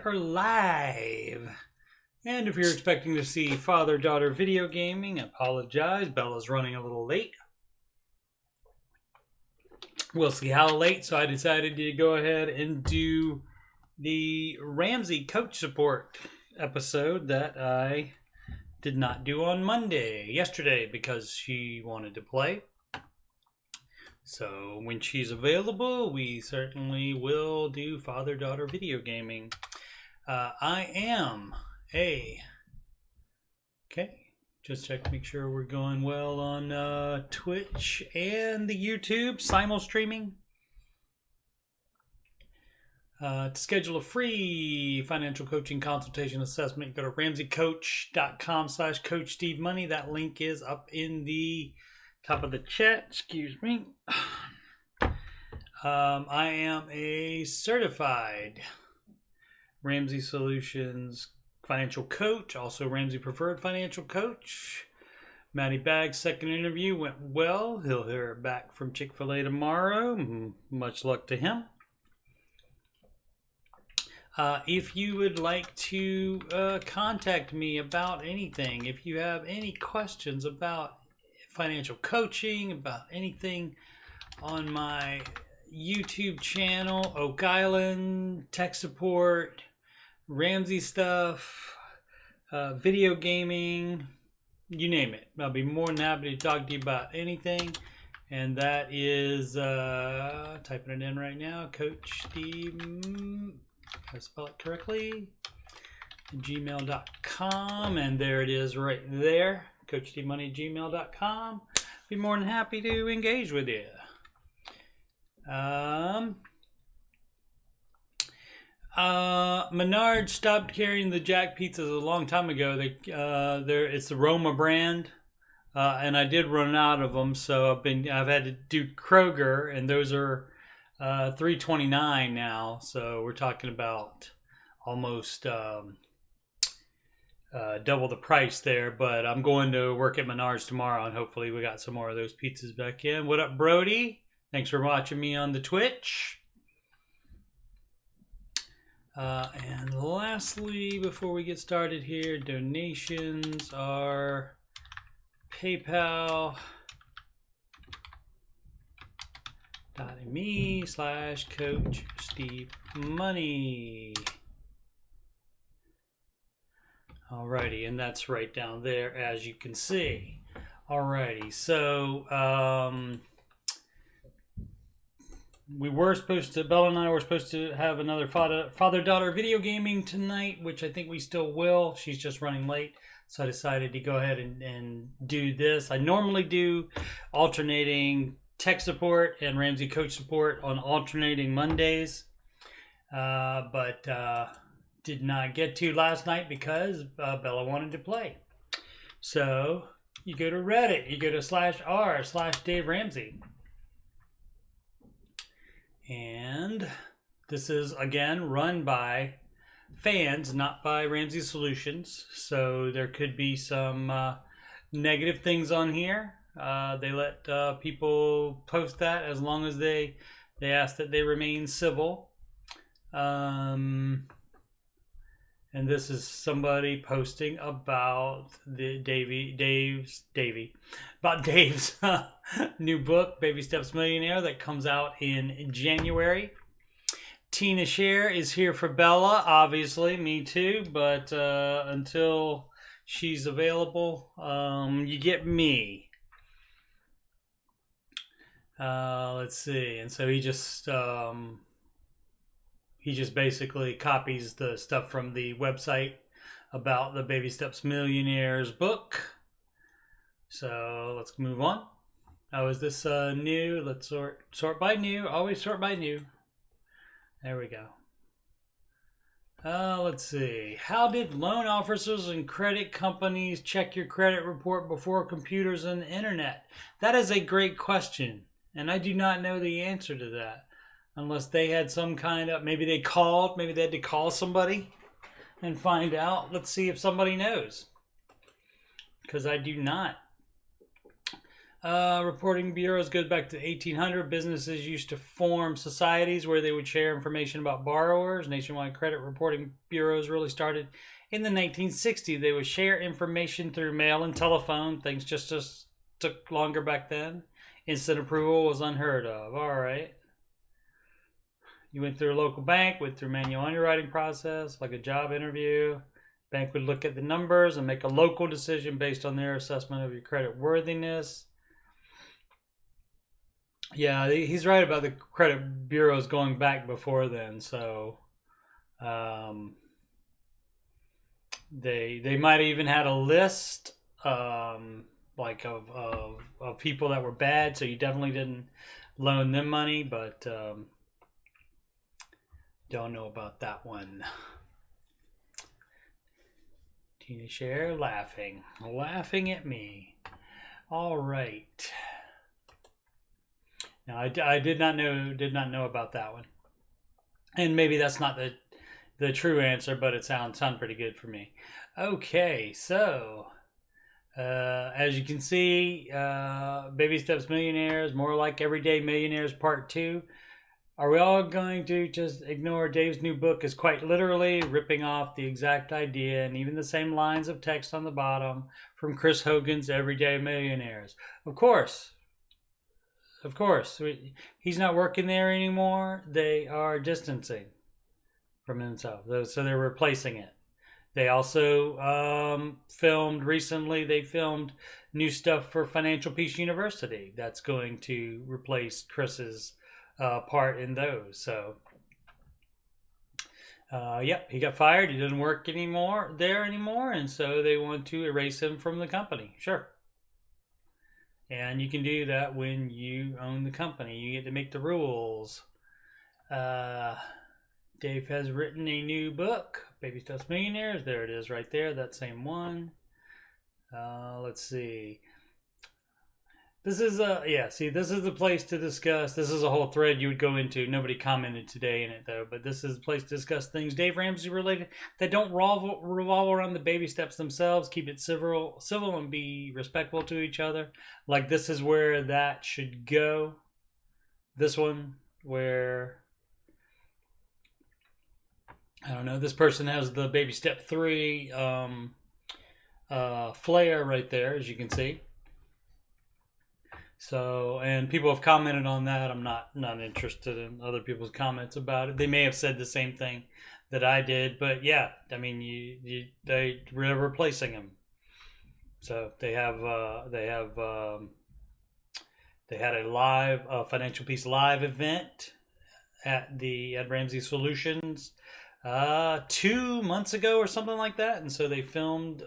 Are live. And if you're expecting to see father-daughter video gaming, apologize. Bella's running a little late. We'll see how late, so I decided to go ahead and do the Ramsey coach support episode that I did not do on yesterday, because she wanted to play. So when she's available, we certainly will do father-daughter video gaming. I am just check to make sure we're going well on Twitch and the YouTube simul streaming. To schedule a free financial coaching consultation assessment, go to ramseycoach.com/Coach Steve Money. That link is up in the top of the chat. Excuse me. I am a certified Ramsey Solutions financial coach, also Ramsey Preferred Financial Coach. Matty Bag's second interview went well. He'll hear back from Chick-fil-A tomorrow. Much luck to him. If you would like to contact me about anything, if you have any questions about financial coaching, about anything on my YouTube channel, Oak Island, tech support, Ramsey stuff, video gaming, you name it. I'll be more than happy to talk to you about anything. And that is, typing it in right now, Coach Steve, can I spell it correctly? gmail.com, and there it is right there, CoachSteveMoney@gmail.com. Be more than happy to engage with you. Menard stopped carrying the Jack pizzas a long time ago. It's the Roma brand, and I did run out of them, so I've had to do Kroger, and those are $3.29 now. So we're talking about almost double the price there. But I'm going to work at Menards tomorrow, and hopefully we got some more of those pizzas back in. What up, Brody? Thanks for watching me on the Twitch. And lastly, before we get started here, donations are PayPal.me/Coach Steve Money. Alrighty, and that's right down there, as you can see. Alrighty, so Bella and I were supposed to have another father-daughter video gaming tonight, which I think we still will. She's just running late, so I decided to go ahead and do this. I normally do alternating tech support and Ramsey coach support on alternating Mondays, but did not get to last night because Bella wanted to play. So you go to Reddit, you go to /r/Dave Ramsey. And this is, again, run by fans, not by Ramsey Solutions. So there could be some negative things on here. They let people post that as long as they ask that they remain civil. And this is somebody posting about Dave's new book, Baby Steps Millionaire, that comes out in January. Tina Scher is here for Bella, obviously, me too, but until she's available, you get me. Let's see, and so he just basically copies the stuff from the website about the Baby Steps Millionaires book. So let's move on. Oh, is this new? Let's sort by new. Always sort by new. There we go. Let's see. How did loan officers and credit companies check your credit report before computers and the internet? That is a great question, and I do not know the answer to that. Unless they had some kind of, maybe they had to call somebody and find out. Let's see if somebody knows, because I do not. Reporting bureaus goes back to 1800. Businesses used to form societies where they would share information about borrowers. Nationwide credit reporting bureaus really started in the 1960s. They would share information through mail and telephone. Things just took longer back then. Instant approval was unheard of. All right. You went through a local bank, went through manual underwriting process, like a job interview. Bank would look at the numbers and make a local decision based on their assessment of your credit worthiness. Yeah, he's right about the credit bureaus going back before then. So they might have even had a list like of people that were bad. So you definitely didn't loan them money, but don't know about that one. Tina Share laughing at me. All right. Now I did not know about that one, and maybe that's not the true answer, but it sounds pretty good for me. Okay, so as you can see, Baby Steps Millionaires, more like Everyday Millionaires Part 2. Are we all going to just ignore Dave's new book is quite literally ripping off the exact idea and even the same lines of text on the bottom from Chris Hogan's Everyday Millionaires? Of course. He's not working there anymore. They are distancing from themselves. So they're replacing it. They also filmed recently, they filmed new stuff for Financial Peace University. That's going to replace Chris's part in those. So, yep, he got fired. He doesn't work there anymore. And so they want to erase him from the company. Sure. And you can do that when you own the company. You get to make the rules. Dave has written a new book, Baby Steps Millionaires. There it is right there, that same one. Let's see. This is this is the place to discuss. This is a whole thread you would go into. Nobody commented today in it though, but this is the place to discuss things Dave Ramsey related that don't revolve around the baby steps themselves. Keep it civil and be respectful to each other. Like this is where that should go. This one where I don't know. This person has the baby step 3 flare right there, as you can see. So, and people have commented on that. I'm not interested in other people's comments about it. They may have said the same thing that I did, but yeah, I mean, they're replacing him. So they had a live Financial Peace live event at Ramsey Solutions 2 months ago or something like that, and so they filmed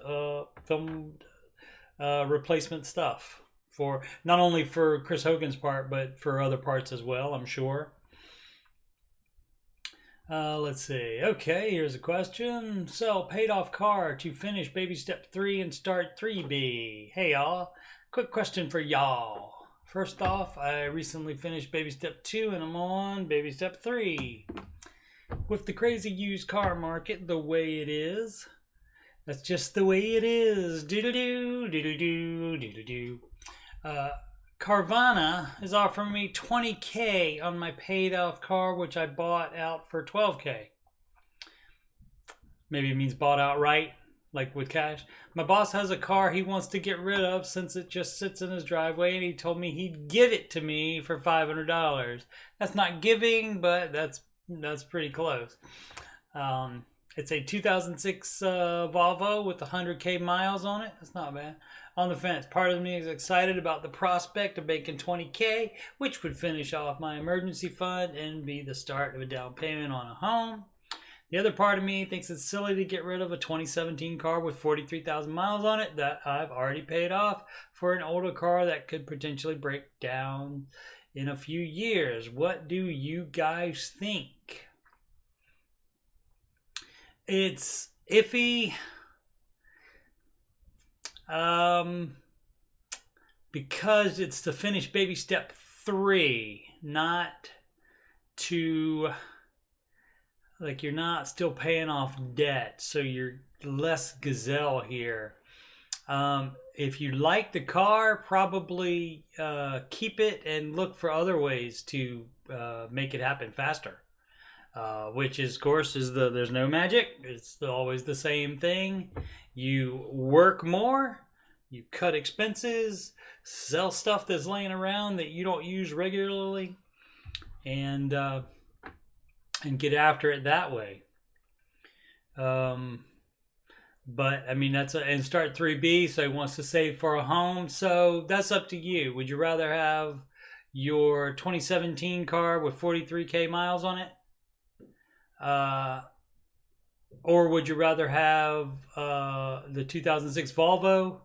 replacement stuff. For not only for Chris Hogan's part, but for other parts as well, I'm sure. Let's see. Okay, here's a question. Sell paid off car to finish baby step 3 and start 3B. Hey y'all, quick question for y'all. First off, I recently finished baby step 2 and I'm on baby step 3. With the crazy used car market the way it is, that's just the way it is. Doodle-doo, doodle-doo, doodle-doo. Carvana is offering me $20,000 on my paid off car, which I bought out for $12,000. Maybe it means bought outright, like with cash. My boss has a car he wants to get rid of since it just sits in his driveway, and he told me he'd give it to me for $500. That's not giving, but that's pretty close. It's a 2006 Volvo with 100,000 miles on it. That's not bad. On the fence. Part of me is excited about the prospect of making $20,000, which would finish off my emergency fund and be the start of a down payment on a home. The other part of me thinks it's silly to get rid of a 2017 car with 43,000 miles on it that I've already paid off for an older car that could potentially break down in a few years. What do you guys think? It's iffy. Because it's to finish baby step 3, not to, like, you're not still paying off debt, so you're less gazelle here. if you like the car, probably keep it and look for other ways to make it happen faster. Which is, of course, there's no magic. It's always the same thing. You work more, you cut expenses, sell stuff that's laying around that you don't use regularly, and get after it that way. But I mean, and start 3B, so he wants to save for a home. So that's up to you. Would you rather have your 2017 car with 43K miles on it? Or would you rather have the 2006 Volvo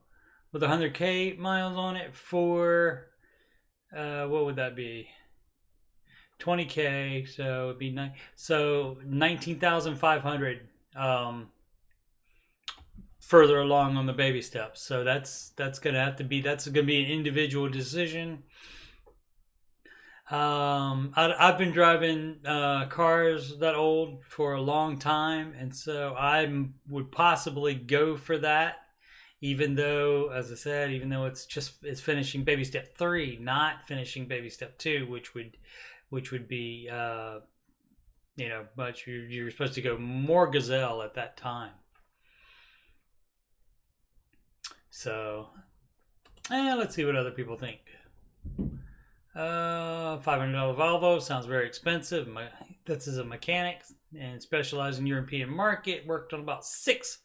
with 100K miles on it for what would that be? 20K, so it'd be 19,500 further along on the baby steps. So that's gonna be an individual decision. I've been driving cars that old for a long time, and so I would possibly go for that, even though, as I said, it's finishing baby step 3, not finishing baby step 2, which would be but you're supposed to go more gazelle at that time. So let's see what other people think. $500 Volvo sounds very expensive. This is a mechanic and specialized in European market. Worked on about 6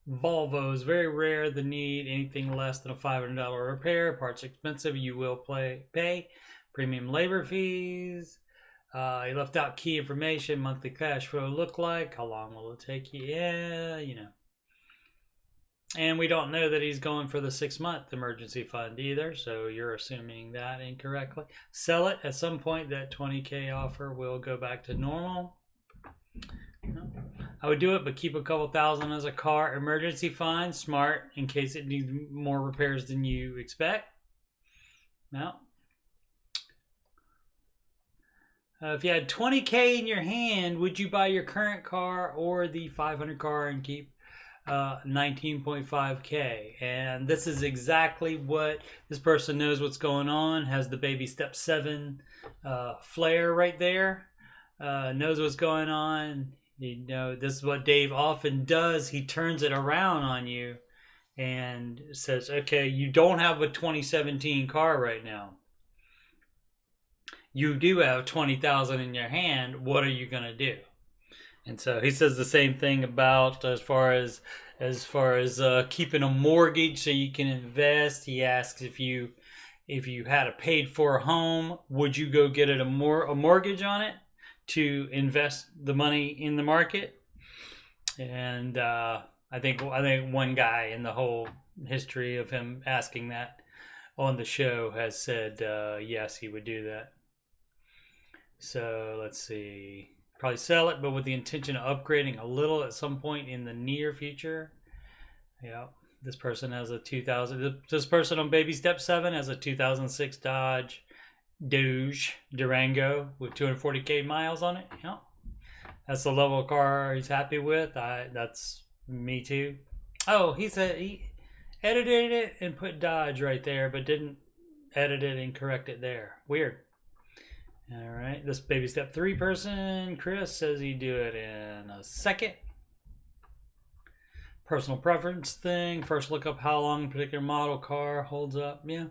Volvos. Very rare the need anything less than a $500 repair. Parts expensive. You will pay premium labor fees. He left out key information. Monthly cash flow look like. How long will it take you? Yeah, And we don't know that he's going for the 6-month emergency fund either, so you're assuming that incorrectly. Sell it at some point. That 20K offer will go back to normal. I would do it, but keep a couple thousand as a car emergency fund. Smart, in case it needs more repairs than you expect. Now, if you had 20K in your hand, would you buy your current car or the 500 car and keep 19.5K? And this is exactly what this person knows what's going on. Has the baby step 7 flare right there. Knows what's going on. This is what Dave often does. He turns it around on you and says, okay, you don't have a 2017 car right now. You do have 20,000 in your hand. What are you going to do? And so he says the same thing about as far as keeping a mortgage so you can invest. He asks if you had a paid for home, would you go get a mortgage on it to invest the money in the market? And I think one guy in the whole history of him asking that on the show has said yes, he would do that. So let's see. Probably sell it, but with the intention of upgrading a little at some point in the near future. Yeah, this person has a 2000. This person on baby step 7 has a 2006 Dodge Durango with 240K miles on it. Yeah, that's the level of car he's happy with. That's me too. Oh, he said he edited it and put Dodge right there, but didn't edit it and correct it there. Weird. All right, this baby step 3 person, Chris, says he'd do it in a second. Personal preference thing. First look up how long a particular model car holds up. Yeah.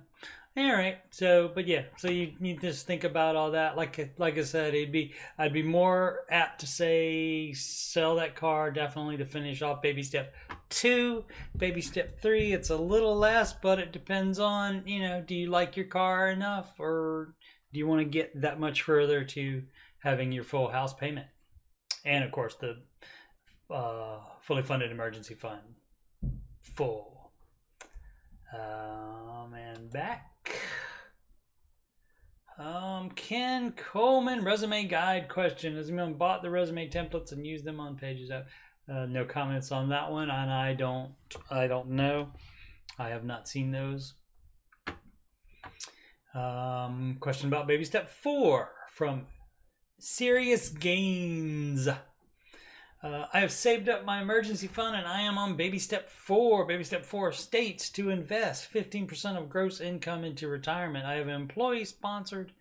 All right. So you need to just think about all that. Like I said, I'd be more apt to say sell that car definitely to finish off baby step 2. Baby step 3, it's a little less, but it depends on, do you like your car enough, or do you want to get that much further to having your full house payment? And of course, the fully funded emergency fund. Full. And back. Ken Coleman, resume guide question. Has anyone bought the resume templates and used them on pages? No comments on that one, and I don't know. I have not seen those. Question about baby step 4 from Serious Gains. I have saved up my emergency fund and I am on baby step 4. Baby step 4 states to invest 15% of gross income into retirement. I have an employee-sponsored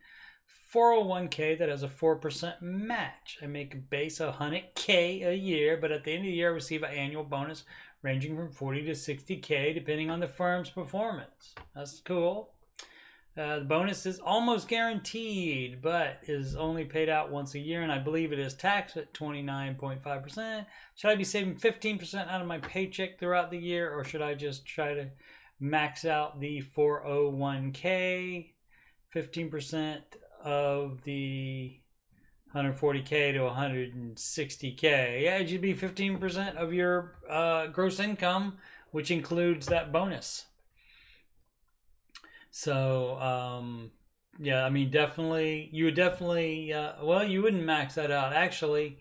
401k that has a 4% match. I make a base of $100K a year, but at the end of the year I receive an annual bonus ranging from $40 to $60K depending on the firm's performance. That's cool. The bonus is almost guaranteed, but is only paid out once a year, and I believe it is taxed at 29.5%. Should I be saving 15% out of my paycheck throughout the year, or should I just try to max out the 401k, 15% of the 140K to 160K? Yeah, it should be 15% of your gross income, which includes that bonus. So, yeah, I mean, definitely, you would definitely, well, you wouldn't max that out. Actually,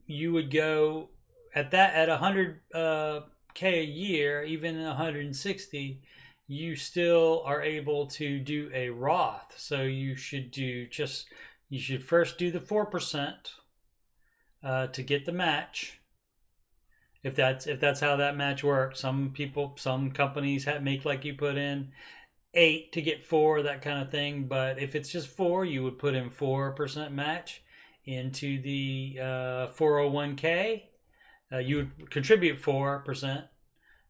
you would go at 100K a year, even 160, you still are able to do a Roth. So you should first do the 4% to get the match. If that's how that match works. Some companies make like you put in 8 to get 4, that kind of thing. But if it's just 4, you would put in 4% match into the 401k. You would contribute 4%,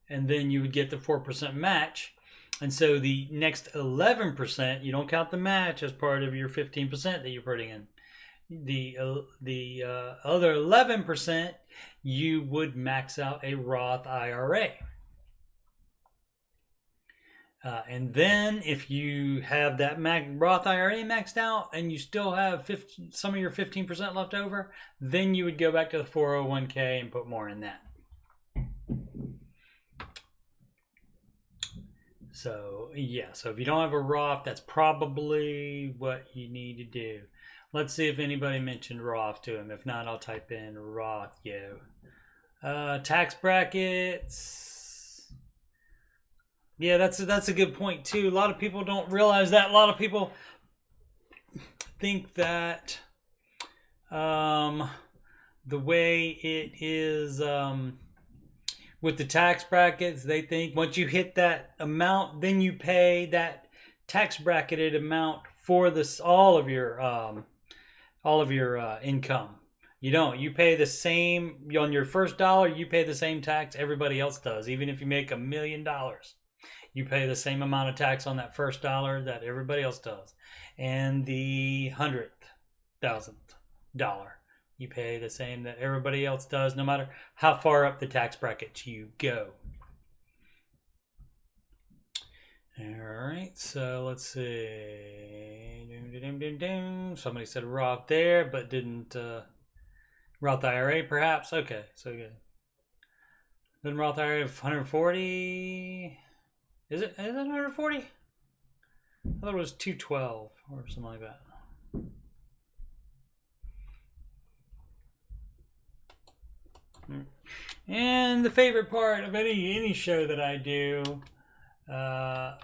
and then you would get the 4% match. And so the next 11%, you don't count the match as part of your 15% that you're putting in. The other 11%, you would max out a Roth IRA. And then if you have that Roth IRA maxed out and you still have some of your 15% left over, then you would go back to the 401k and put more in that. So, yeah, so if you don't have a Roth, that's probably what you need to do. Let's see if anybody mentioned Roth to him. If not, I'll type in Roth, yo. Tax brackets. Yeah, that's a good point too. A lot of people don't realize that. A lot of people think that the way it is with the tax brackets, they think once you hit that amount, then you pay that tax bracketed amount for all of your income. You don't. You pay the same on your first dollar. You pay the same tax everybody else does. Even if you make $1 million, you pay the same amount of tax on that first dollar that everybody else does. And the $100,000, you pay the same that everybody else does, no matter how far up the tax bracket you go. All right, so let's see. Somebody said Roth there, but didn't. Roth IRA, perhaps? Okay, so good. Then Roth IRA of 140. Is it 140? I thought it was 212 or something like that. And the favorite part of any show that I do, Roth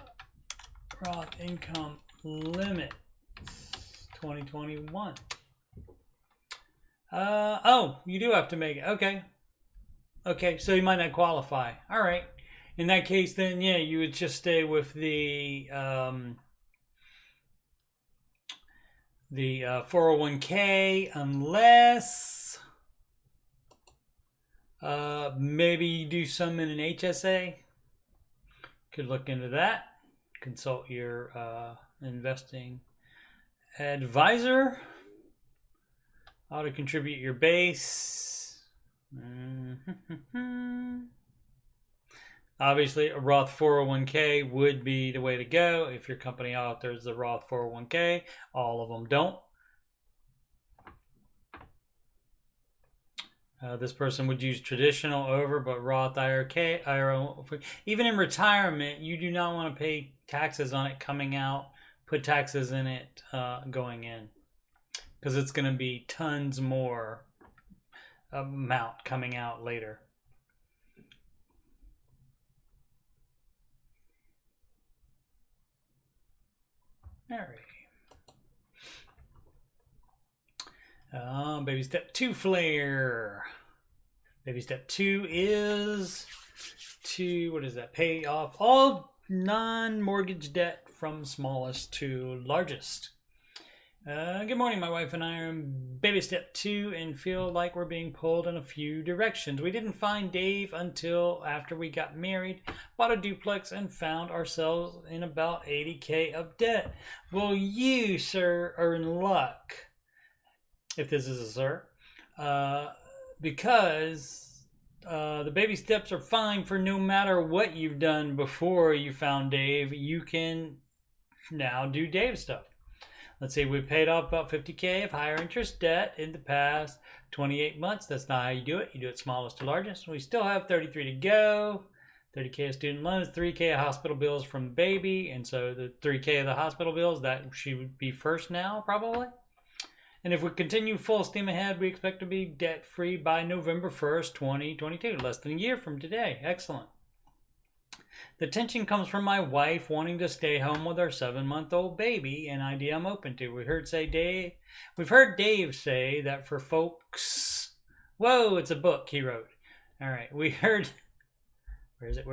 income limits 2021. Oh, you do have to make it. Okay, so you might not qualify. All right. In that case, then, yeah, you would just stay with the 401k, unless maybe you do some in an HSA. Could look into that. Consult your investing advisor. Auto contribute your base. Obviously, a Roth 401k would be the way to go. If your company authors the Roth 401k, all of them don't. This person would use traditional over, but Roth IRA. Even in retirement, you do not want to pay taxes on it coming out. Put taxes in it going in, because it's going to be tons more amount coming out later. All Baby step 2 flare. Baby step 2 is to, what is that? Pay off all non-mortgage debt from smallest to largest. Good morning, my wife and I are in baby step 2 and feel like we're being pulled in a few directions. We didn't find Dave until after we got married, bought a duplex, and found ourselves in about $80K of debt. Well, you, sir, are in luck, if this is a sir, because the baby steps are fine for no matter what you've done before you found Dave. You can now do Dave stuff. Let's see, we paid off about $50K of higher interest debt in the past 28 months. That's not how you do it. You do it smallest to largest. We still have 33 to go. 30K of student loans, 3K of hospital bills from the baby. And so the 3K of the hospital bills, that she would be first now, probably. And if we continue full steam ahead, we expect to be debt-free by November 1st, 2022. Less than a year from today. Excellent. The tension comes from my wife wanting to stay home with our 7-month-old baby, an idea I'm open to. We've heard Dave say that for folks... Whoa, it's a book he wrote. All right, we heard... Where is it? We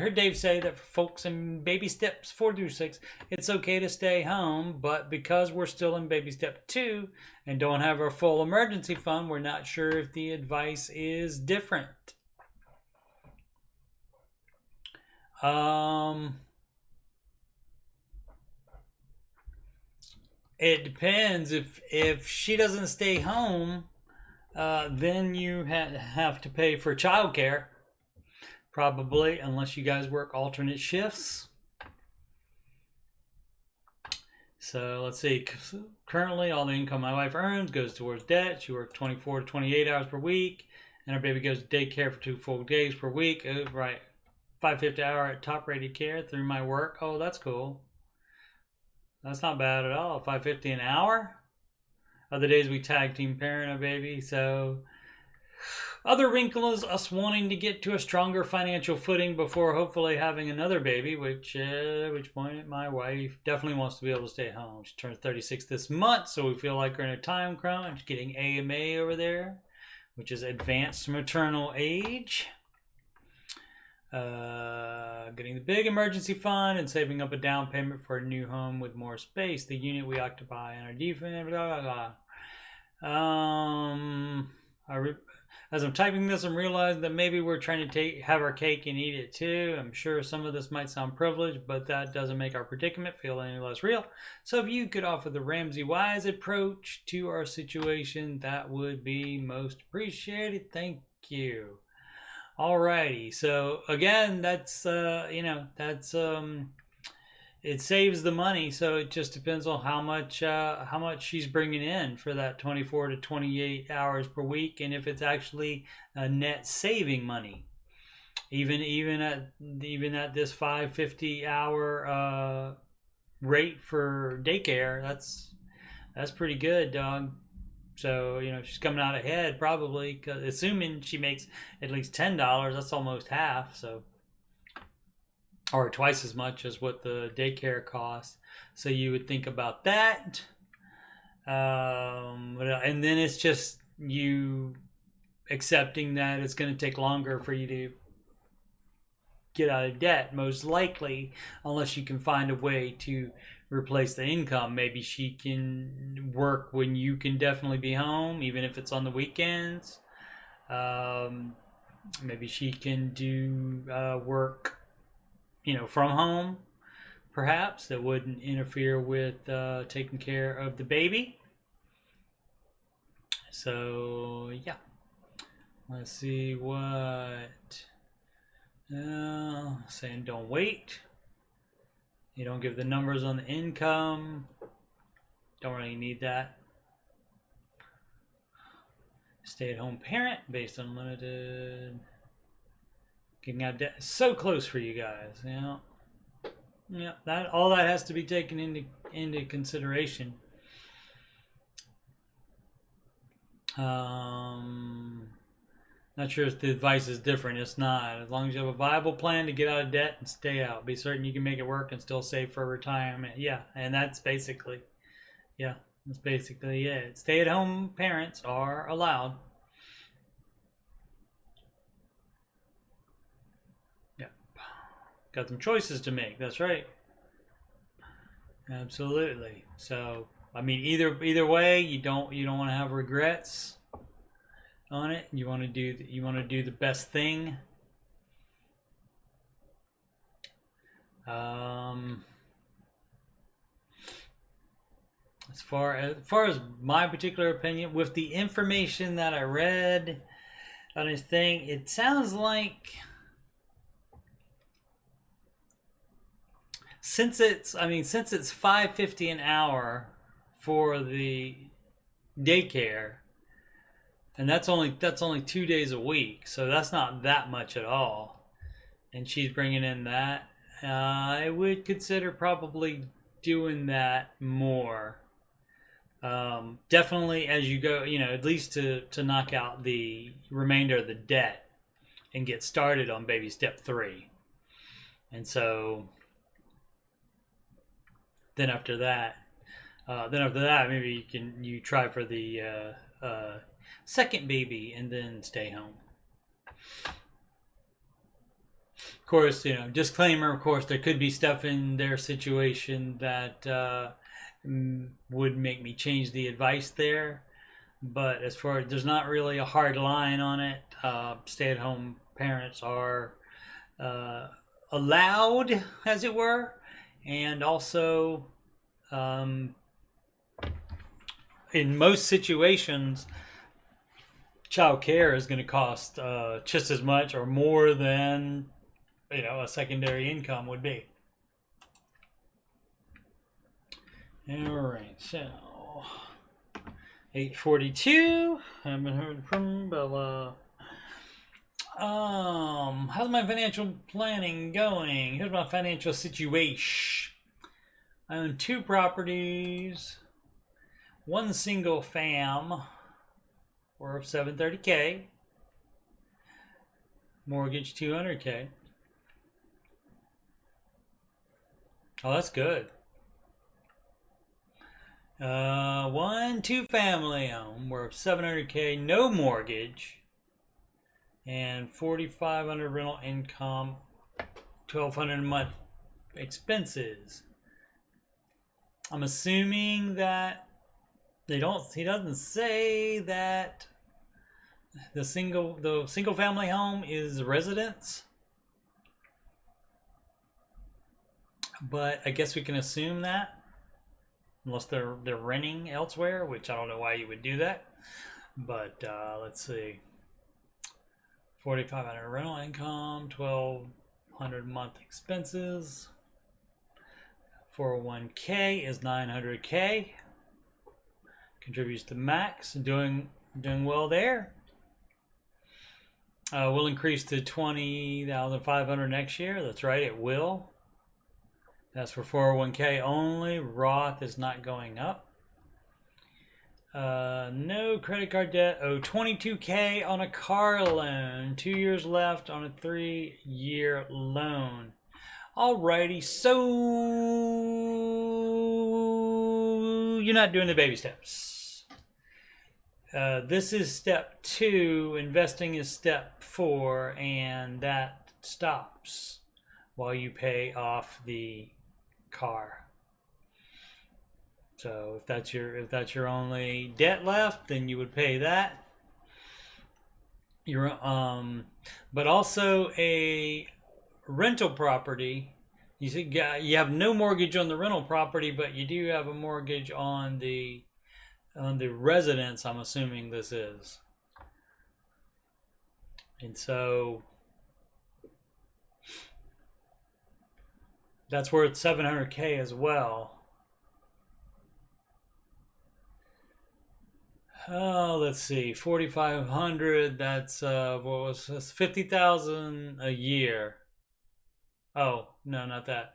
heard Dave say that for folks in baby steps 4 through 6, it's okay to stay home, but because we're still in baby step 2 and don't have our full emergency fund, we're not sure if the advice is different. It depends. If she doesn't stay home, then you have to pay for childcare, probably, unless you guys work alternate shifts. So let's see. Currently, all the income my wife earns goes towards debt. She works 24 to 28 hours per week, and our baby goes to daycare for 2 full days per week. Right. $5.50 an hour at top rated care through my work. Oh, that's cool. That's not bad at all. $5.50 an hour. Other days we tag team parent a baby. So other wrinkle is us wanting to get to a stronger financial footing before hopefully having another baby, which point my wife definitely wants to be able to stay home. She turns 36 this month, so we feel like we're in a time crunch, getting AMA over there, which is advanced maternal age. Getting the big emergency fund and saving up a down payment for a new home with more space, the unit we occupy, and our defense, blah, blah, blah. As I'm typing this, I'm realizing that maybe we're trying to have our cake and eat it too. I'm sure some of this might sound privileged, but that doesn't make our predicament feel any less real. So if you could offer the Ramsey wise approach to our situation, that would be most appreciated. Thank you. Alrighty, so again, that's it saves the money. So it just depends on how much she's bringing in for that 24 to 28 hours per week, and if it's actually a net saving money. Even at this $5.50 hour rate for daycare, that's pretty good, dog. So, she's coming out ahead probably, 'cause assuming she makes at least $10, that's almost half, so, or twice as much as what the daycare costs. So you would think about that. And then it's just you accepting that it's going to take longer for you to get out of debt, most likely, unless you can find a way to replace the income. Maybe she can work when you can definitely be home, even if it's on the weekends. Maybe she can do work, from home, perhaps, that wouldn't interfere with taking care of the baby. So, yeah. Let's see what... saying don't wait. You don't give the numbers on the income. Don't really need that. Stay-at-home parent based on limited. Getting out debt. So close for you guys. Yeah. All that has to be taken into consideration. Not sure if the advice is different. It's not. As long as you have a viable plan to get out of debt and stay out, be certain you can make it work and still save for retirement. Yeah, and that's basically, yeah, That's basically it. Stay-at-home parents are allowed. Yep. Got some choices to make. That's right. Absolutely. So, I mean, either way, you don't want to have regrets on it. You want to do the best thing. As far as my particular opinion, with the information that I read on his thing, it sounds like since it's $5.50 an hour for the daycare, and that's only 2 days a week, so that's not that much at all. And she's bringing in that. I would consider probably doing that more. Definitely as you go, at least to knock out the remainder of the debt and get started on baby step 3. And so then after that, maybe you try for the second baby and then stay home. Of course, disclaimer, of course, there could be stuff in their situation that would make me change the advice there. But as far as, there's not really a hard line on it. Stay-at-home parents are allowed, as it were. And also, in most situations, child care is going to cost just as much or more than a secondary income would be. All right, so 8:42. Haven't heard from Bella. How's my financial planning going? Here's my financial situation. I own 2 properties, 1 single fam, worth $730K, mortgage $200K. Oh, that's good. 1 2-family home worth $700K, no mortgage, and $4,500 rental income, $1,200 a month expenses. I'm assuming that he doesn't say that the single family home is residence, but I guess we can assume that. Unless they're renting elsewhere, which I don't know why you would do that. But let's see. $4,500 rental income, $1,200 month expenses. 401K is $900K. Contributes to max. Doing well there. Will increase to $20,500 next year. That's right, it will. That's for 401K only. Roth is not going up. No credit card debt. Oh, $22K on a car loan. 2 years left on a 3-year loan. Alrighty, so you're not doing the baby steps. This is step 2. Investing is step 4, and that stops while you pay off the car. So if that's your only debt left, then you would pay that. But also a rental property. You see, you have no mortgage on the rental property, but you do have a mortgage on the residence. I'm assuming this is, and so that's worth $700K as well. Oh, let's see, 4,500. That's what was this? 50,000 a year. Oh no, not that.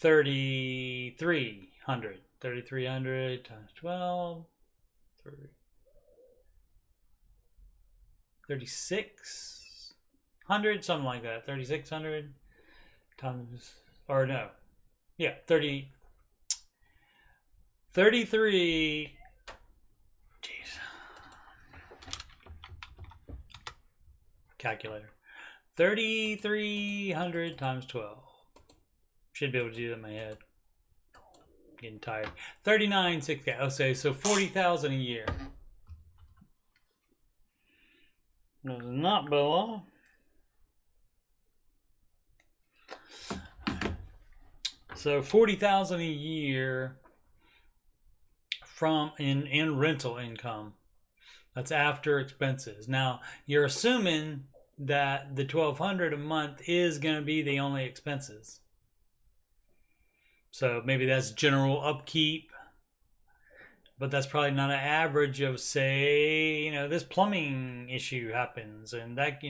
3,300. 3,300 times 12. 3,600, something like that. 3,600 times, or no, yeah, 33. Jeez. Calculator. 3,300 times 12. Should be able to do that in my head. Getting tired. 39,600. I'll say so 40,000 a year. Does not belong. So 40,000 a year from in rental income. That's after expenses. Now you're assuming that the 1,200 a month is going to be the only expenses. So maybe that's general upkeep, but that's probably not an average of, say, this plumbing issue happens and that,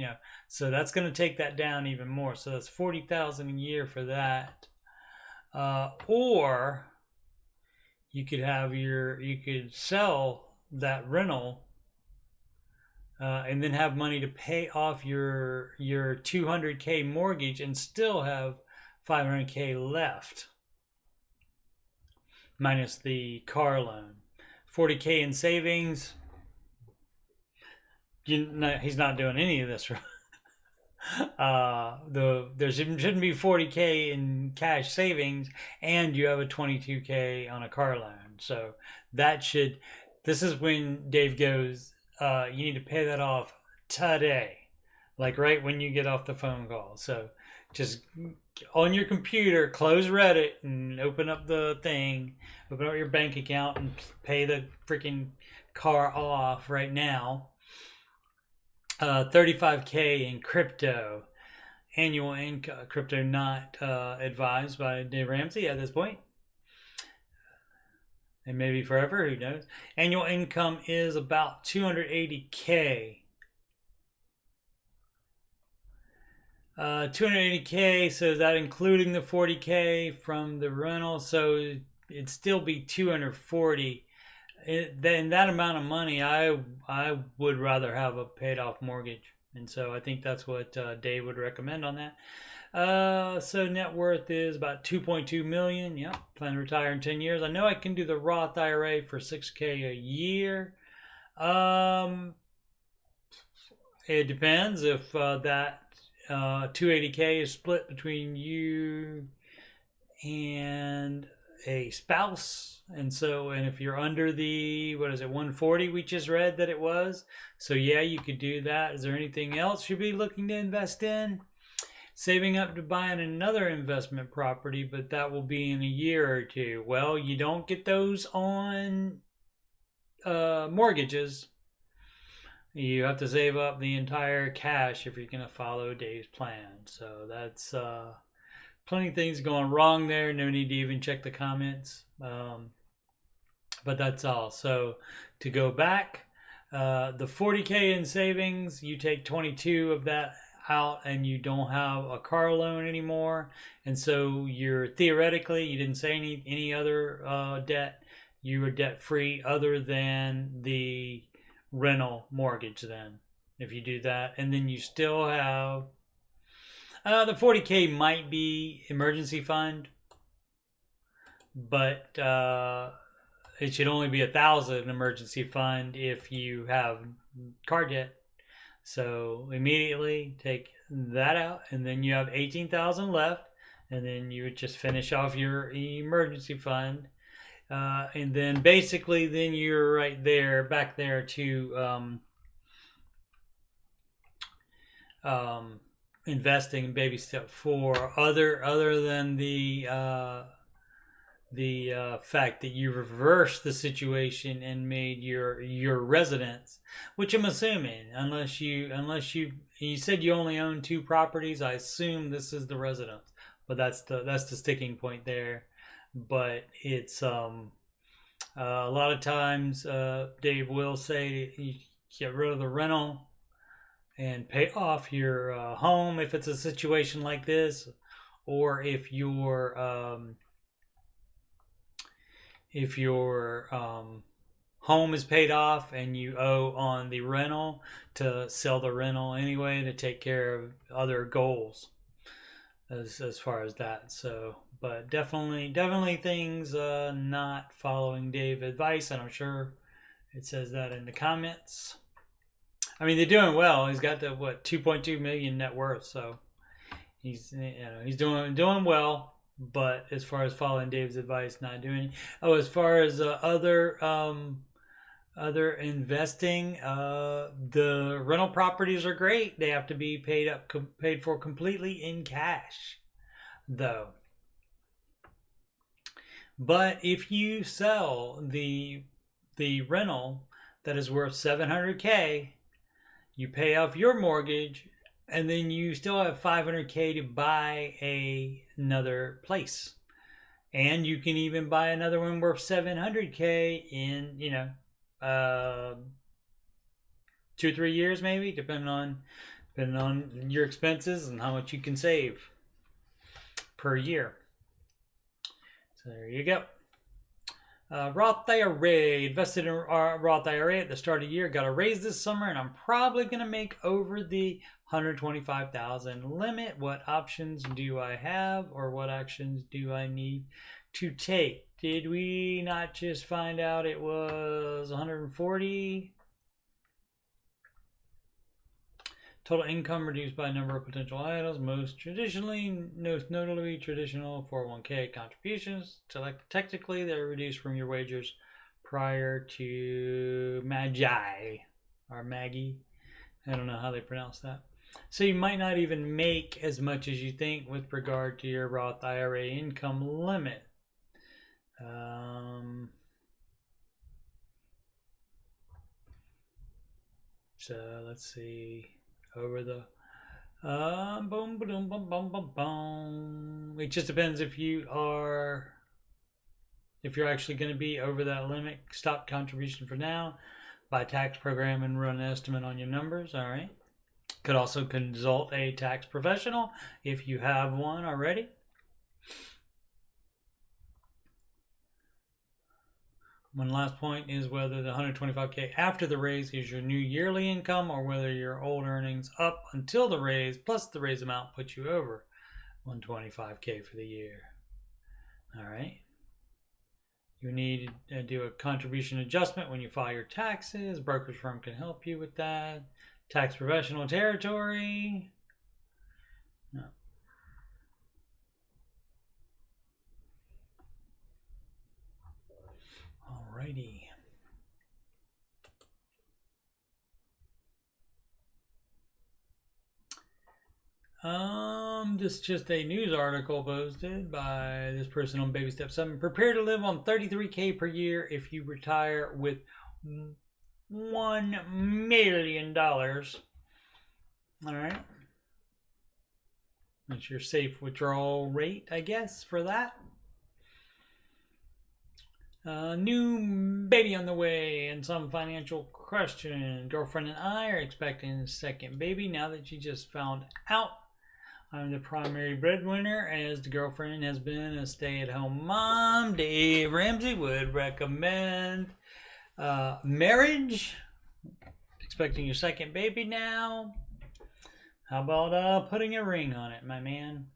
so that's going to take that down even more. So that's 40,000 a year for that. Or you could sell that rental and then have money to pay off your $200K mortgage and still have $500K left, minus the car loan. 40K in savings. He's not doing any of this. There shouldn't be 40K in cash savings, and you have a 22K on a car loan. So this is when Dave goes, you need to pay that off today, like right when you get off the phone call. So just on your computer, close Reddit and open up the thing, open up your bank account and pay the freaking car off right now. 35K in crypto, annual income. Crypto not advised by Dave Ramsey at this point. And maybe forever, who knows. Annual income is about 280K. 280K, so is that including the 40K from the rental? So it'd still be 240. In that amount of money, I would rather have a paid off mortgage. And so I think that's what Dave would recommend on that. So net worth is about 2.2 million. Yep. Plan to retire in 10 years. I know I can do the Roth IRA for 6K a year. It depends if that 280K is split between you and a spouse, and if you're under the 140 we just read that it was, so yeah, you could do that. Is there anything else you'd be looking to invest in? Saving up to buying another investment property, but that will be in a year or two. Well, you don't get those on mortgages. You have to save up the entire cash if you're going to follow Dave's plan. So that's plenty of things going wrong there. No need to even check the comments. But that's all. So to go back, the 40K in savings, you take 22 of that out and you don't have a car loan anymore. And so you're theoretically, you didn't say any other debt. You were debt free other than the rental mortgage then, if you do that. And then you still have the 40K might be emergency fund, but it should only be 1,000 emergency fund if you have car debt. So immediately take that out, and then you have 18,000 left, and then you would just finish off your emergency fund. And then basically then you're right there, back there to investing in baby step 4, other than the fact that you reversed the situation and made your residence, which I'm assuming, unless you said you only own 2 properties, I assume this is the residence, but that's the sticking point there. But it's a lot of times Dave will say you get rid of the rental and pay off your home if it's a situation like this, or if your home is paid off and you owe on the rental, to sell the rental anyway to take care of other goals. as far as that. So, but definitely things not following Dave's advice, and I'm sure it says that in the comments. I mean, they're doing well. He's got the 2.2 million net worth, so he's doing well. But as far as following Dave's advice, not doing. Oh, as far as other investing, the rental properties are great. They have to be paid for completely in cash, though. But if you sell the rental that is worth $700K, you pay off your mortgage, and then you still have $500K to buy another place, and you can even buy another one worth $700K in 2 or 3 years, maybe, depending on your expenses and how much you can save per year. So there you go. Roth IRA, invested in Roth IRA at the start of the year, got a raise this summer, and I'm probably going to make over the $125,000 limit. What options do I have, or what actions do I need to take? Did we not just find out it was 140? Total income reduced by number of potential items, most notably traditional 401k contributions. Technically, they're reduced from your wagers prior to Magi or Maggie. I don't know how they pronounce that. So you might not even make as much as you think with regard to your Roth IRA income limit. So let's see. Over the boom, boom, boom, boom, boom, boom. It just depends if you're actually going to be over that limit. Stop contribution for now. Buy tax program and run an estimate on your numbers. All right. Could also consult a tax professional if you have one already. One last point is whether the $125K after the raise is your new yearly income, or whether your old earnings up until the raise plus the raise amount puts you over $125K for the year. All right. You need to do a contribution adjustment when you file your taxes. Brokerage firm can help you with that. Tax professional territory. No. Alrighty. This is just a news article posted by this person on Baby Step 7. Prepare to live on $33K per year if you retire with $1 million. All right. That's your safe withdrawal rate, I guess, for that. New baby on the way and some financial question. Girlfriend and I are expecting a second baby now that she just found out I'm the primary breadwinner, as the girlfriend has been a stay-at-home mom. Dave Ramsey would recommend marriage. Expecting your second baby now. How about putting a ring on it, my man?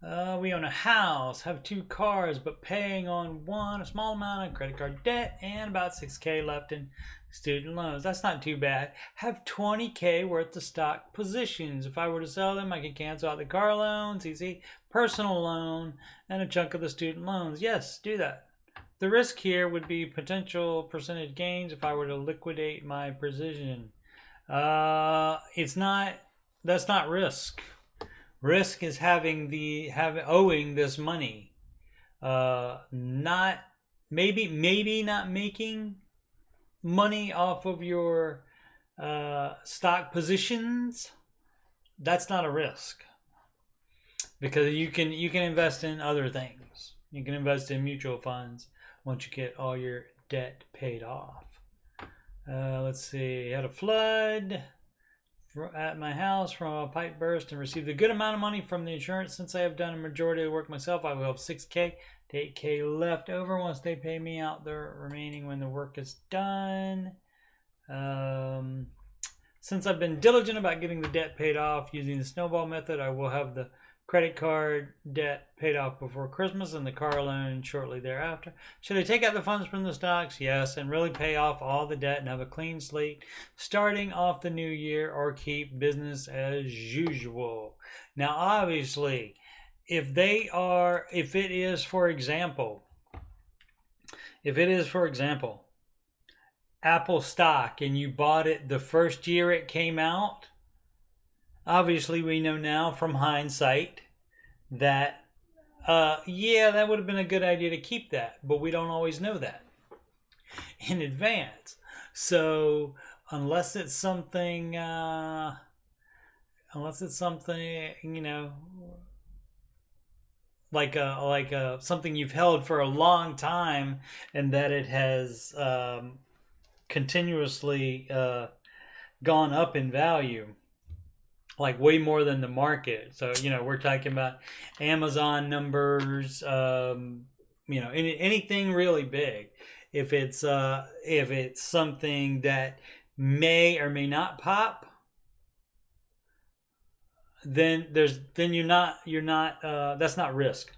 We own a house, have 2 cars, but paying on one, a small amount of credit card debt, and about $6K left in student loans. That's not too bad. Have $20K worth of stock positions. If I were to sell them, I could cancel out the car loans, easy, personal loan, and a chunk of the student loans. Yes, do that. The risk here would be potential percentage gains if I were to liquidate my position. That's not risk. Risk is owing this money. Maybe not making money off of your stock positions. That's not a risk, because you can invest in other things. You can invest in mutual funds once you get all your debt paid off. Let's see. Had a flood at my house from a pipe burst and received a good amount of money from the insurance. Since I have done a majority of the work myself, I will have $6K to $8K left over once they pay me out the remaining when the work is done. Since I've been diligent about getting the debt paid off using the snowball method, I will have the credit card debt paid off before Christmas and the car loan shortly thereafter. Should I take out the funds from the stocks? Yes, and really pay off all the debt and have a clean slate starting off the new year, or keep business as usual. Now, obviously, if it is, for example, Apple stock and you bought it the first year it came out, obviously we know now from hindsight that, that would have been a good idea to keep that, but we don't always know that in advance. So unless it's something, like something you've held for a long time and that it has continuously gone up in value, like way more than the market. So we're talking about Amazon numbers, anything really big. If it's something that may or may not pop, then you're not that's not risk.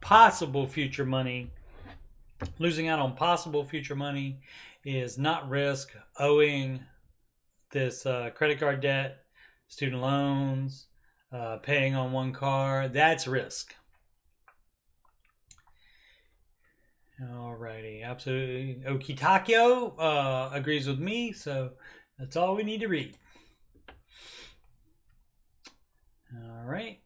Possible future money, losing out on possible future money is not risk. Owing this credit card debt, student loans, paying on one car, that's risk. Alrighty, absolutely. Okitakyo agrees with me, so that's all we need to read. All right.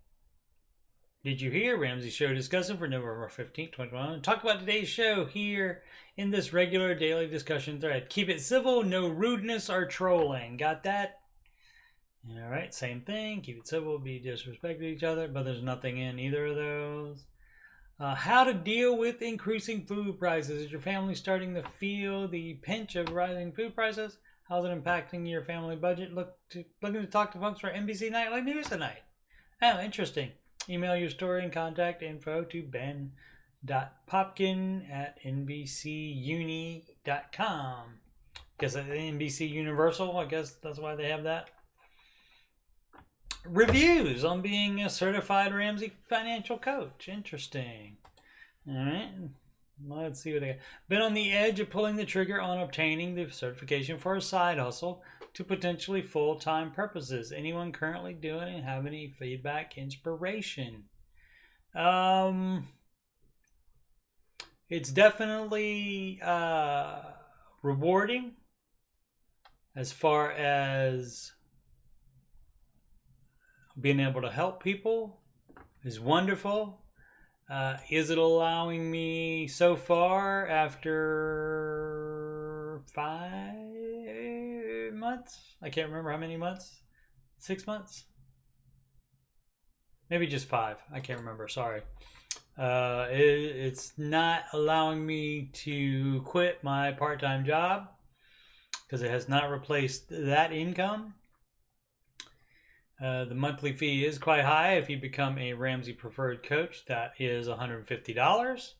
Did you hear? Ramsey show discussion for November 15th, 2021. Talk about today's show here in this regular daily discussion thread. Keep it civil, no rudeness or trolling. Got that? All right, same thing. Keep it civil, be disrespectful to each other, but there's nothing in either of those. How to deal with increasing food prices. Is your family starting to feel the pinch of rising food prices? How's it impacting your family budget? Looking to talk to folks for NBC Nightly News tonight. Oh, interesting. Email your story and contact info to ben.popkin@nbcuni.com. Guess NBC Universal, I guess that's why they have that. Reviews on being a certified Ramsey financial coach. Interesting. All right. Let's see what they got. Been on the edge of pulling the trigger on obtaining the certification for a side hustle to potentially full-time purposes. Anyone currently doing it and have any feedback, inspiration? It's definitely rewarding as far as being able to help people is wonderful. Is it allowing me so far after 5 months? I can't remember how many months. 6 months? Maybe just 5. I can't remember. Sorry. It's not allowing me to quit my part-time job because it has not replaced that income. The monthly fee is quite high if you become a Ramsey preferred coach. That is $150.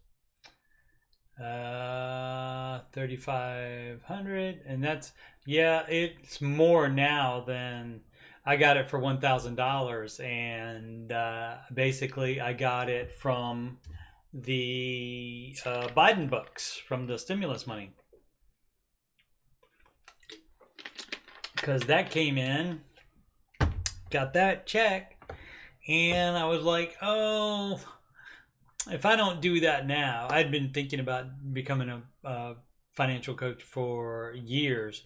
$3,500, and that's it's more now than I got it for $1,000, and basically I got it from the Biden books, from the stimulus money, because that came in. Got that check, and I was like, oh, if I don't do that now, I'd been thinking about becoming a financial coach for years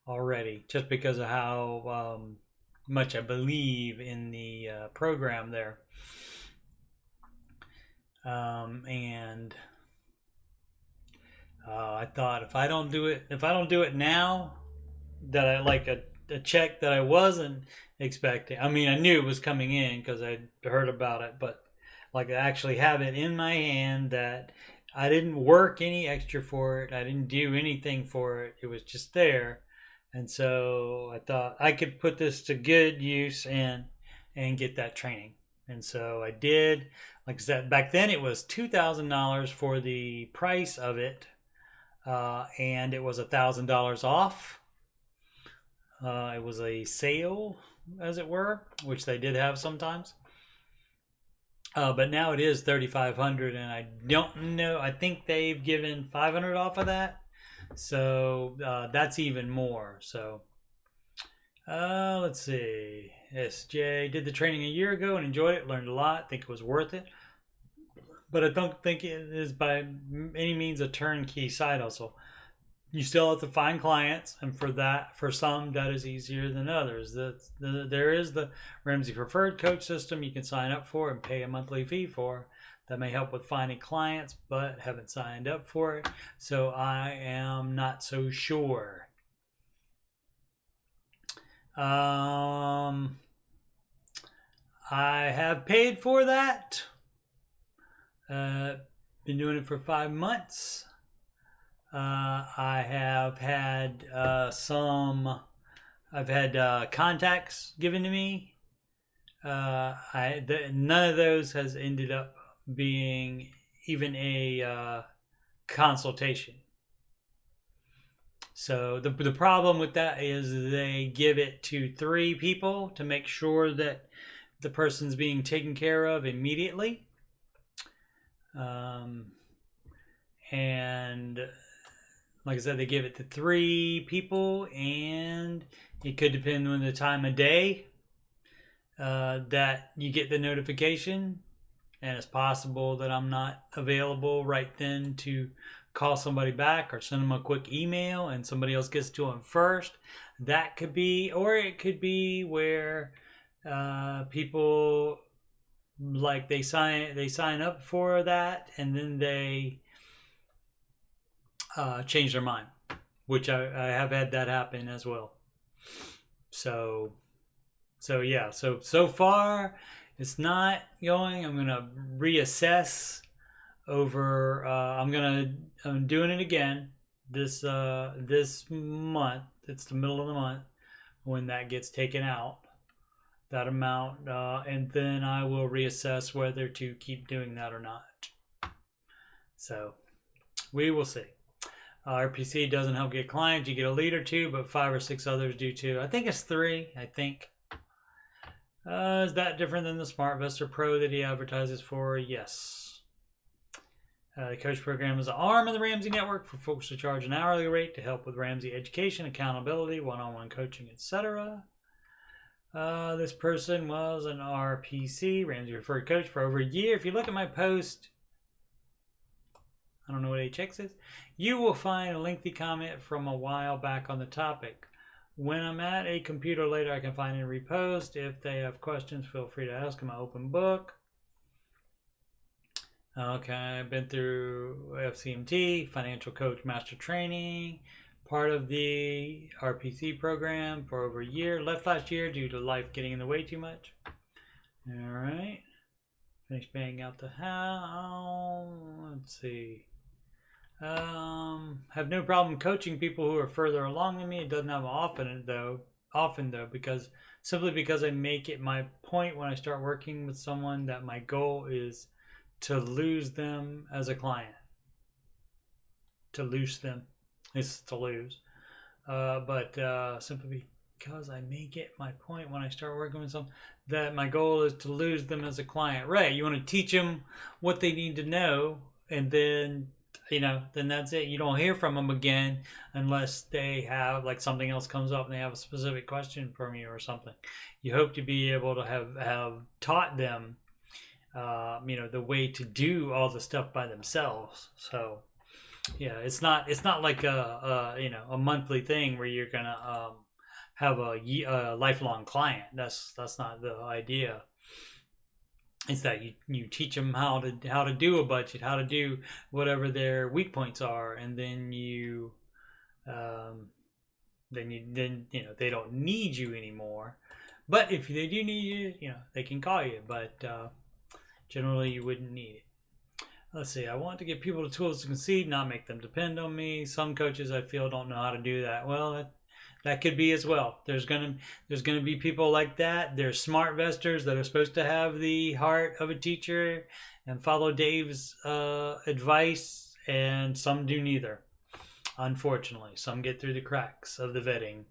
already, just because of how much I believe in the program there. And I thought if I don't do it now, that I like a check that I wasn't expecting. I mean, I knew it was coming in because I'd heard about it, but like I actually have it in my hand that I didn't work any extra for it. I didn't do anything for it. It was just there. And so I thought I could put this to good use and get that training. And so I did. Like I said, back then it was $2,000 for the price of it. And it was $1,000 off. It was a sale, as it were, which they did have sometimes. But now it is $3,500, and I don't know. I think they've given $500 off of that, so that's even more. So let's see. SJ did the training a year ago and enjoyed it. Learned a lot. Think it was worth it. But I don't think it is by any means a turnkey side hustle. You still have to find clients, and for some, that is easier than others. There is the Ramsey Preferred Coach system you can sign up for and pay a monthly fee for. That may help with finding clients, but haven't signed up for it, so I am not so sure. I have paid for that. Been doing it for 5 months. I have had I've had contacts given to me. None of those has ended up being even a consultation. So the problem with that is they give it to 3 people to make sure that the person's being taken care of immediately. And like I said, they give it to 3 people, and it could depend on the time of day that you get the notification. And it's possible that I'm not available right then to call somebody back or send them a quick email and somebody else gets to them first. That could be, or it could be where people like they sign up for that and then they change their mind, which I have had that happen as well. So yeah, so far it's not going. I'm gonna reassess over. I'm doing it again this month. It's the middle of the month when that gets taken out, that amount, and then I will reassess whether to keep doing that or not. So we will see. RPC doesn't help get clients. You get a lead or 2, but 5 or 6 others do too. I think it's 3. I think. Is that different than the SmartVestor Pro that he advertises for? Yes. The coach program is an arm of the Ramsey network for folks to charge an hourly rate to help with Ramsey education, accountability, one-on-one coaching, etc. This person was an RPC, Ramsey Referred Coach, for over a year. If you look at my post, I don't know what HX is, you will find a lengthy comment from a while back on the topic. When I'm at a computer later, I can find and repost. If they have questions, feel free to ask them. Open book. Okay, I've been through FCMT, Financial Coach Master Training, part of the RPC program for over a year. Left last year due to life getting in the way too much. All right. Finished paying out the house. Let's see. Have no problem coaching people who are further along than me. It doesn't happen often though, because I make it my point when I start working with someone that my goal is to lose them as a client. To lose them is to lose. But simply because I make it my point when I start working with someone that my goal is to lose them as a client. Right? You want to teach them what they need to know, and then then that's it. You don't hear from them again unless they have, like, something else comes up and they have a specific question from you or something. You hope to be able to have taught them, the way to do all the stuff by themselves. So, yeah, it's not like a monthly thing where you're gonna have a lifelong client. That's not the idea. It's that you teach them how to do a budget, how to do whatever their weak points are, and then they don't need you anymore. But if they do need you, they can call you. But generally, you wouldn't need it. Let's see. I want to give people the tools to succeed, not make them depend on me. Some coaches I feel don't know how to do that. Well, that could be as well. There's gonna be people like that. There's smart vestors that are supposed to have the heart of a teacher and follow Dave's advice, and some do neither. Unfortunately, some get through the cracks of the vetting,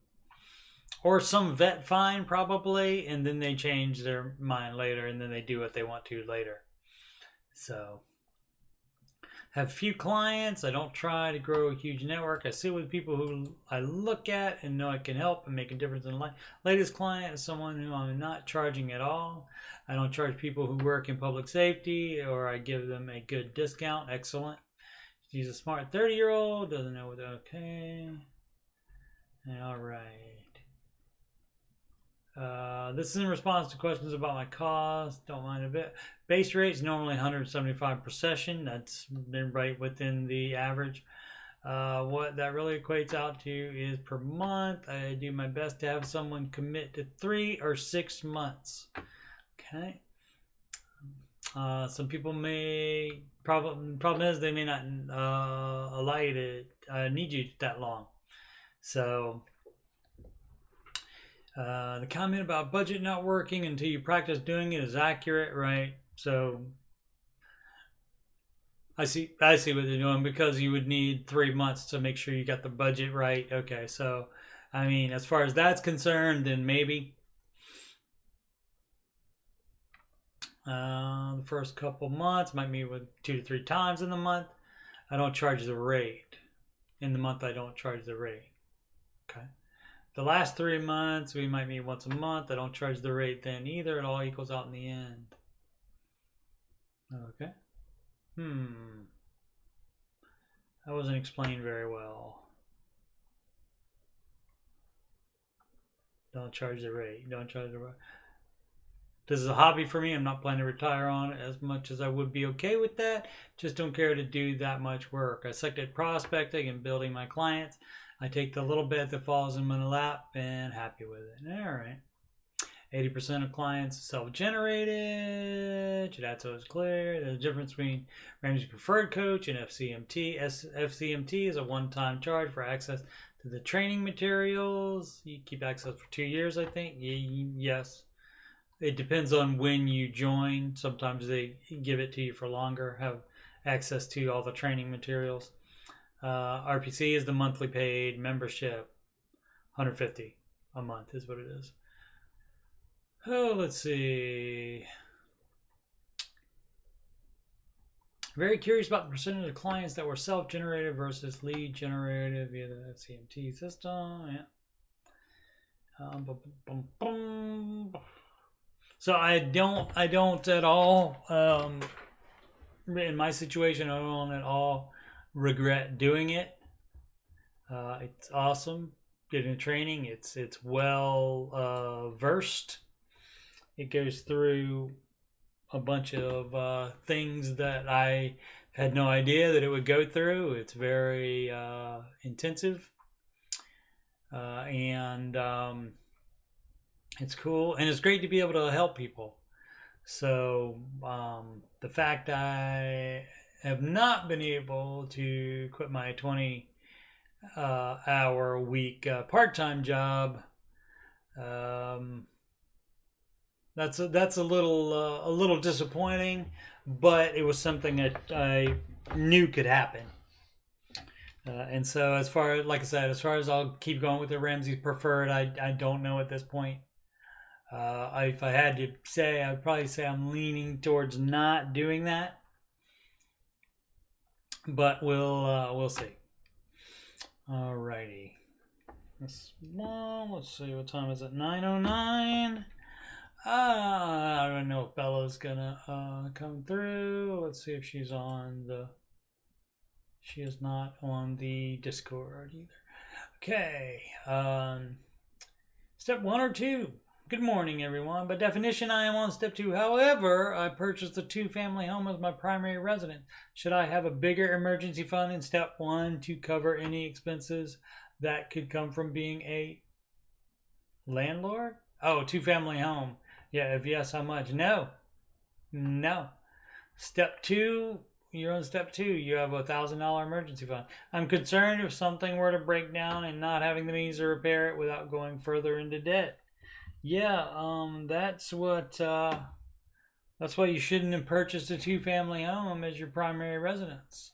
or some vet fine probably, and then they change their mind later, and then they do what they want to later. So, have few clients. I don't try to grow a huge network. I sit with people who I look at and know I can help and make a difference in life. Latest client is someone who I'm not charging at all. I don't charge people who work in public safety, or I give them a good discount. Excellent. She's a smart 30-year-old, doesn't know what, okay. All right. This is in response to questions about my cost. Don't mind a bit. Base rate is normally 175 per session. That's been right within the average. What that really equates out to is per month. I do my best to have someone commit to 3 or 6 months. Okay. Some people may problem is they may not allow you to need you that long. So the comment about budget not working until you practice doing it is accurate, right? So I see what they're doing, because you would need 3 months to make sure you got the budget right. Okay, so I mean, as far as that's concerned, then maybe. The first couple months might meet with 2 to 3 times in the month. I don't charge the rate. In the month, I don't charge the rate. Okay. The last 3 months, we might meet once a month. I don't charge the rate then either. It all equals out in the end. Okay. That wasn't explained very well. Don't charge the rate. Don't charge the rate. This is a hobby for me. I'm not planning to retire on it as much as I would be okay with that. Just don't care to do that much work. I suck at prospecting and building my clients. I take the little bit that falls in my lap and happy with it. All right. 80% of clients self-generated. That's always clear. There's a difference between Ramsey Preferred Coach and FCMT. FCMT is a one-time charge for access to the training materials. You keep access for 2 years, I think. Yes. It depends on when you join. Sometimes they give it to you for longer, have access to all the training materials. RPC is the monthly paid membership. $150 a month is what it is. Oh, let's see. Very curious about the percentage of clients that were self-generated versus lead generated via the FCMT system. Yeah. So I don't at all, in my situation, I don't at all regret doing it. It's awesome. Getting training, it's well versed. It goes through a bunch of things that I had no idea that it would go through. It's very intensive, and it's cool, and it's great to be able to help people. So the fact I have not been able to quit my 20-hour a week part-time job, that's a little disappointing, but it was something that I knew could happen. And so as far as I'll keep going with the Ramsey Preferred, I don't know at this point. If I had to say, I'd probably say I'm leaning towards not doing that, but we'll see. Alrighty. Let's see, what time is it? 9:09. I don't know if Bella's gonna come through. Let's see if she's on the. She is not on the Discord either. Okay. Step 1 or 2. Good morning, everyone. By definition, I am on step 2. However, I purchased a 2-family home as my primary residence. Should I have a bigger emergency fund in step 1 to cover any expenses that could come from being a landlord? Oh, 2-family home. Yeah, if yes, how much? No. Step 2, you're on step 2. You have a $1,000 emergency fund. I'm concerned if something were to break down and not having the means to repair it without going further into debt. Yeah, that's why you shouldn't have purchased a 2-family home as your primary residence.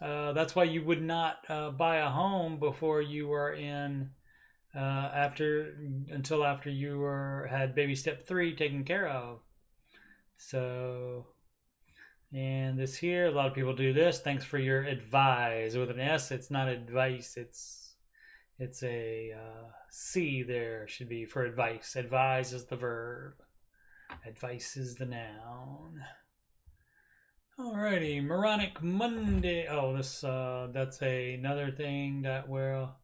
That's why you would not buy a home before you are in until after you had baby step 3 taken care of. So, and this here, a lot of people do this. Thanks for your advise with an S. It's not advice. It's a C there. Should be for advice. Advise is the verb. Advice is the noun. Alrighty, Moronic Monday. Oh, that's another thing that will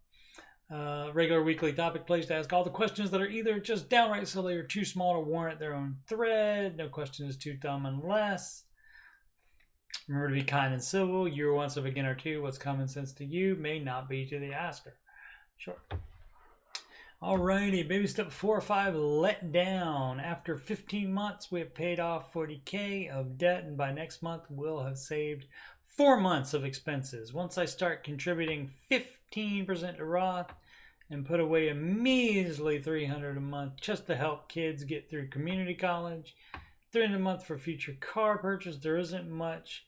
regular weekly topic place to ask all the questions that are either just downright silly or too small to warrant their own thread. No question is too dumb unless. Remember to be kind and civil. You're once a beginner too. What's common sense to you may not be to the asker. Sure. Alrighty, baby step 4 or 5, let down. After 15 months, we have paid off $40K of debt, and by next month, we'll have saved 4 months of expenses. Once I start contributing 15% to Roth and put away a measly $300 a month just to help kids get through community college, $300 a month for future car purchase, there isn't much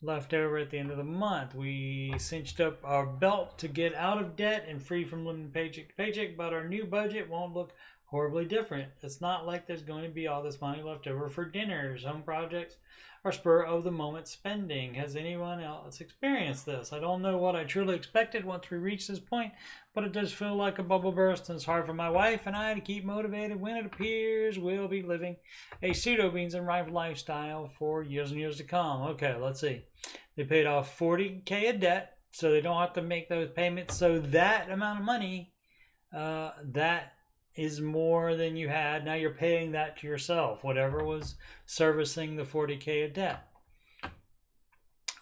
left over at the end of the month. We cinched up our belt to get out of debt and free from living paycheck to paycheck, but our new budget won't look horribly different. It's not like there's going to be all this money left over for dinners, home projects, or spur of the moment spending. Has anyone else experienced this? I don't know what I truly expected once we reached this point, but it does feel like a bubble burst, and it's hard for my wife and I to keep motivated when it appears we'll be living a pseudo beans and rice lifestyle for years and years to come. Okay, let's see. They paid off $40K of debt, so they don't have to make those payments. So that amount of money, that is more than you had. Now you're paying that to yourself, whatever was servicing the $40K of debt.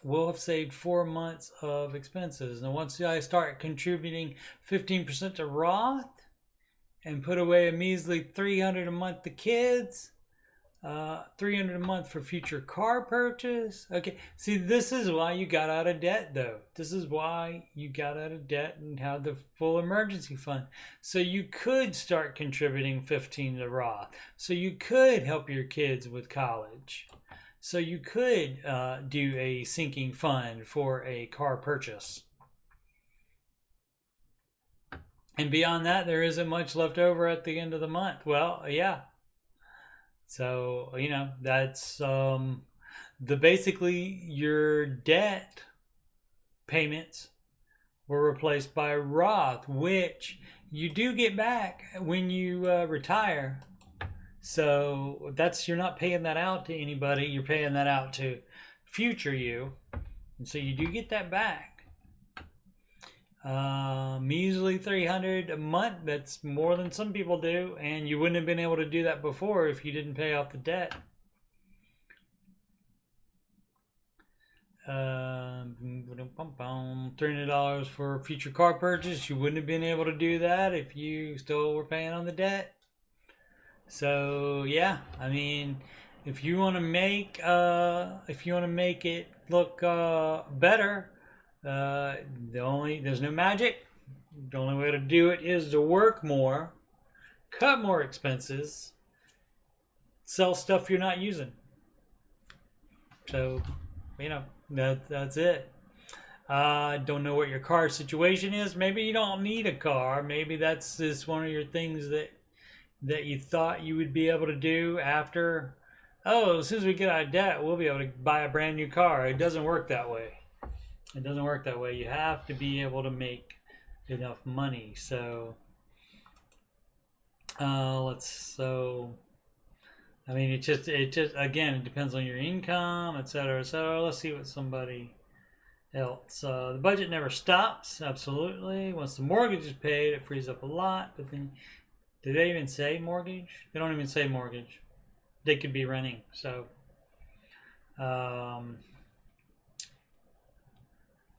We'll have saved 4 months of expenses. Now once I start contributing 15% to Roth and put away a measly $300 a month to kids, $300 a month for future car purchase. Okay, see, this is why you got out of debt, though. This is why you got out of debt and had the full emergency fund. So you could start contributing 15 to Roth. So you could help your kids with college. So you could do a sinking fund for a car purchase. And beyond that, there isn't much left over at the end of the month. Well, yeah. So, you know, that's basically your debt payments were replaced by Roth, which you do get back when you retire. So you're not paying that out to anybody. You're paying that out to future you. And so you do get that back. Measly $300 a month. That's more than some people do, and you wouldn't have been able to do that before if you didn't pay off the debt. $300 for future car purchase. You wouldn't have been able to do that if you still were paying on the debt. So yeah, I mean, if you want to make it look better. There's no magic. The only way to do it is to work more, cut more expenses, sell stuff you're not using. So, you know, that's it. Don't know what your car situation is. Maybe you don't need a car. Maybe that's just one of your things that you thought you would be able to do after. Oh, as soon as we get out of debt, we'll be able to buy a brand new car. It doesn't work that way. It doesn't work that way. You have to be able to make enough money. So, I mean, it just again, it depends on your income, etc., etc. Let's see what somebody else. The budget never stops. Absolutely. Once the mortgage is paid, it frees up a lot. But then, do they even say mortgage? They don't even say mortgage. They could be renting. So,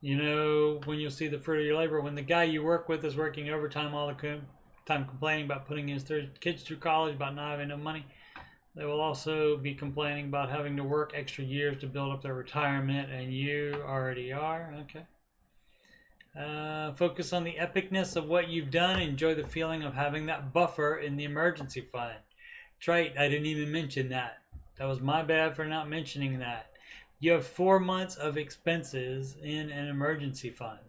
you know, when you'll see the fruit of your labor, when the guy you work with is working overtime all the time complaining about putting his kids through college, about not having enough money, they will also be complaining about having to work extra years to build up their retirement, and you already are. Okay. Focus on the epicness of what you've done. Enjoy the feeling of having that buffer in the emergency fund. That's right. I didn't even mention that. That was my bad for not mentioning that. You have 4 months of expenses in an emergency fund.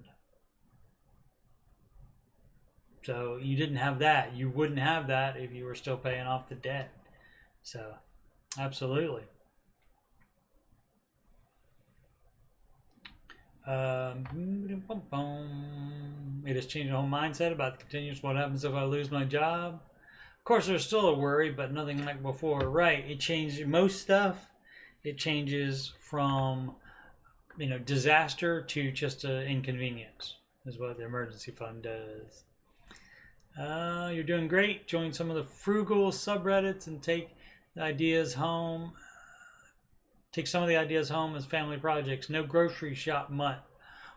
So you didn't have that. You wouldn't have that if you were still paying off the debt. So, absolutely. It has changed the whole mindset about the continuous what happens if I lose my job. Of course, there's still a worry, but nothing like before. Right, it changed most stuff. It changes from, disaster to just an inconvenience is what the emergency fund does. You're doing great. Join some of the frugal subreddits and take the ideas home. Take some of the ideas home as family projects. No grocery shop mutt.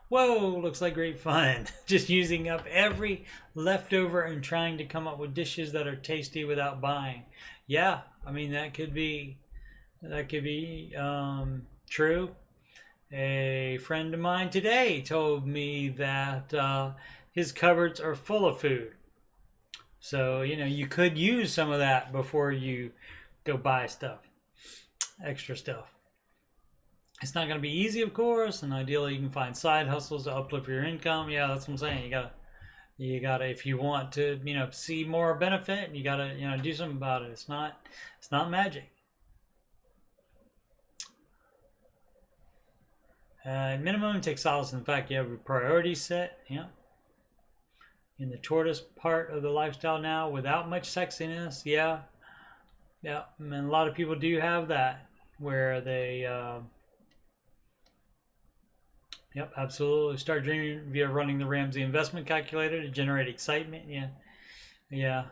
Whoa, looks like great fun. Just using up every leftover and trying to come up with dishes that are tasty without buying. Yeah, I mean that could be true. A friend of mine today told me that his cupboards are full of food. So, you could use some of that before you go buy stuff, extra stuff. It's not going to be easy, of course, and ideally you can find side hustles to uplift your income. Yeah, that's what I'm saying. You gotta, if you want to, see more benefit, you gotta, do something about it. It's not magic. Minimum, take solace in the fact you have a priority set. Yeah. In the tortoise part of the lifestyle now, without much sexiness. Yeah. Yeah, and a lot of people do have that, where they, yep, absolutely. Start dreaming via running the Ramsey investment calculator to generate excitement. Yeah, yeah,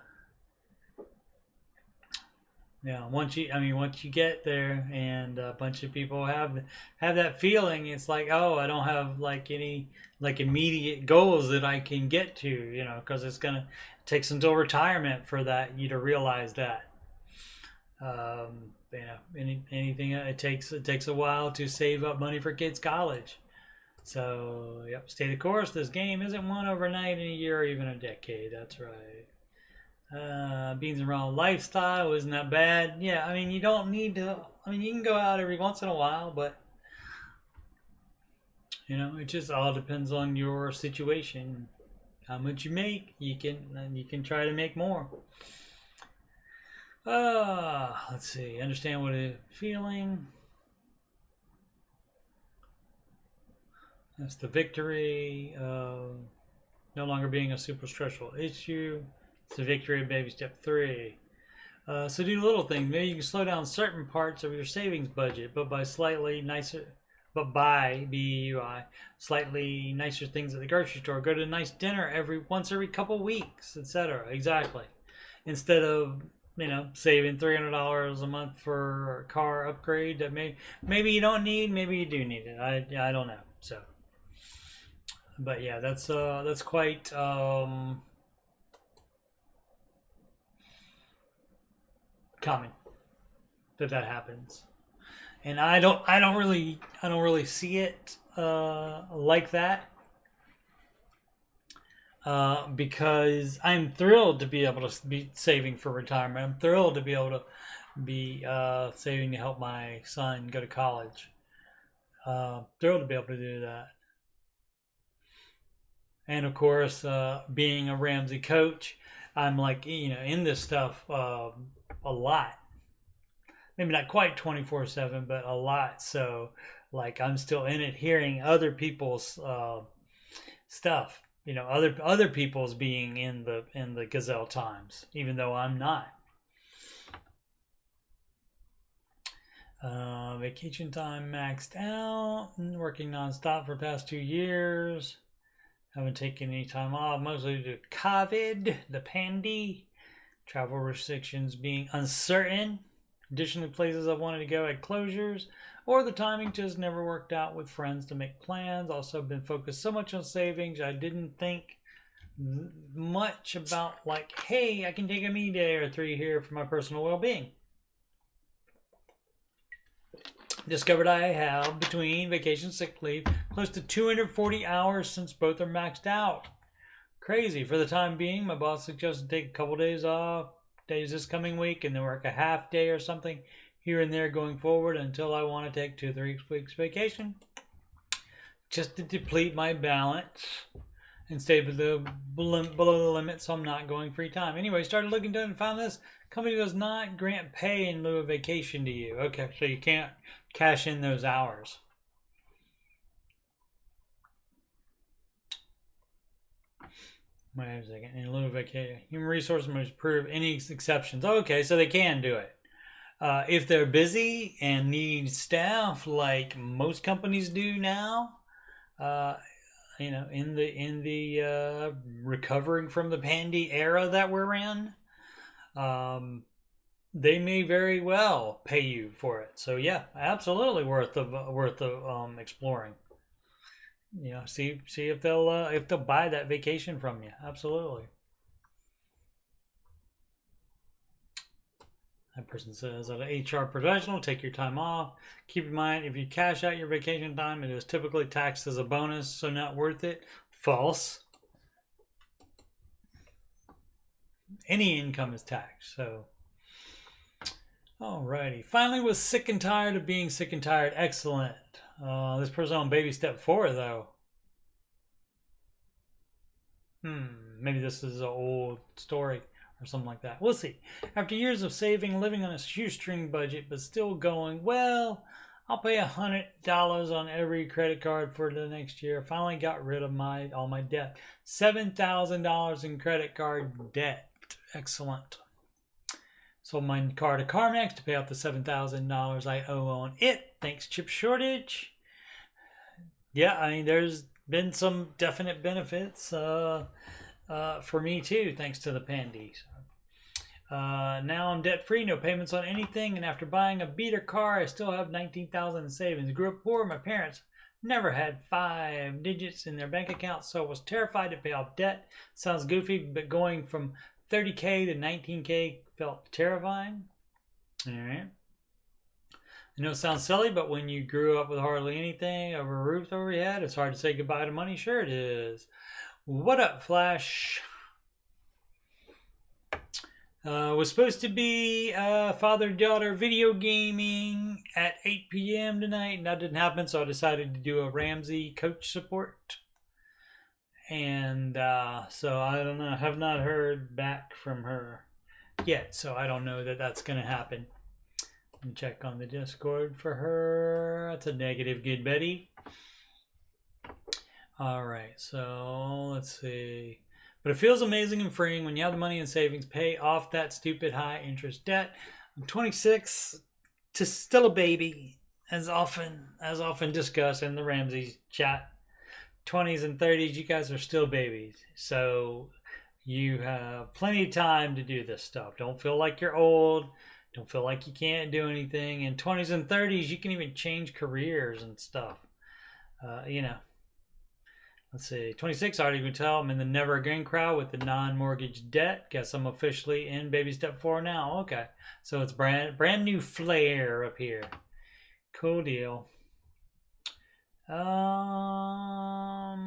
yeah. Once you get there, and a bunch of people have that feeling, it's like, oh, I don't have any immediate goals that I can get to, because it's gonna take until retirement for you to realize that. Anything it takes a while to save up money for kids' college. So, yep, stay the course. This game isn't won overnight, in a year, or even a decade. That's right. Beans and raw lifestyle isn't that bad. Yeah, you don't need to. You can go out every once in a while, but it just all depends on your situation. How much you make, you can try to make more. Let's see. Understand what it's feeling. That's the victory. No longer being a super stressful issue. It's the victory of baby step 3. So do little things. Maybe you can slow down certain parts of your savings budget, but buy slightly nicer things at the grocery store. Go to a nice dinner once every couple weeks, etc. Exactly. Instead of saving $300 a month for a car upgrade that maybe you don't need, maybe you do need it. I don't know. So, but yeah, that's quite common that happens, and I don't really see it like that. Because I'm thrilled to be able to be saving for retirement. I'm thrilled to be able to be saving to help my son go to college. Thrilled to be able to do that. And of course, being a Ramsey coach, I'm in this stuff a lot. Maybe not quite 24/7, but a lot. So I'm still in it, hearing other people's stuff. Other people's being in the Gazelle Times, even though I'm not. Vacation time maxed out. Working nonstop for the past 2 years. Haven't taken any time off, mostly due to COVID, the pandy. Travel restrictions being uncertain. Additionally, places I've wanted to go had closures, or the timing just never worked out with friends to make plans. Also been focused so much on savings, I didn't think much about hey, I can take a me day or 3 here for my personal well-being. Discovered I have, between vacation and sick leave, close to 240 hours since both are maxed out. Crazy. For the time being, my boss suggested take a couple days this coming week, and then work a half day or something here and there going forward until I want to take 2 or 3 weeks vacation, just to deplete my balance and stayed below the limit, so I'm not going free time. Anyway, started looking down and found this. Company does not grant pay in lieu of vacation to you. Okay, so you can't cash in those hours. Wait a second. In lieu of vacation, human resources must prove any exceptions. Okay, so they can do it. If they're busy and need staff, like most companies do now, you know, in the recovering from the pandy era that we're in, they may very well pay you for it. So yeah, absolutely worth of exploring. You know, see if they'll buy that vacation from you. Absolutely. That person says, as an HR professional, take your time off. Keep in mind, if you cash out your vacation time, it is typically taxed as a bonus, so not worth it. False. Any income is taxed, so. Alrighty. Finally was sick and tired of being sick and tired. Excellent. This person on baby step 4, though. Maybe this is an old story or something like that. We'll see. After years of saving, living on a shoestring budget, but still going, well, I'll pay $100 on every credit card for the next year. Finally got rid of all my debt. $7,000 in credit card debt. Excellent. Sold my car to CarMax to pay off the $7,000 I owe on it. Thanks, chip shortage. Yeah, I mean, there's been some definite benefits for me too, thanks to the pandy. Now I'm debt free, no payments on anything, and after buying a beater car, I still have $19,000 in savings. Grew up poor. My parents never had 5 digits in their bank account, so I was terrified to pay off debt. Sounds goofy, but going from $30K to $19K felt terrifying. All right. I know it sounds silly, but when you grew up with hardly anything over a roof over your head, it's hard to say goodbye to money. Sure it is. What up, Flash? Was supposed to be father-daughter video gaming at 8 p.m. tonight, and that didn't happen, so I decided to do a Ramsey coach support. And so I don't know, I have not heard back from her yet, so I don't know that that's going to happen. Let me check on the Discord for her. That's a negative, good Betty. All right, so let's see. But it feels amazing and freeing when you have the money in savings, pay off that stupid high interest debt. I'm 26, to still a baby, as often discussed in the Ramsey chat. 20s and 30s, you guys are still babies. So you have plenty of time to do this stuff. Don't feel like you're old. Don't feel like you can't do anything. In 20s and 30s, you can even change careers and stuff. You know. Let's see. 26, I already could tell. I'm in the never again crowd with the non-mortgage debt. Guess I'm officially in baby step 4 now. Okay. So it's brand new flair up here. Cool deal. All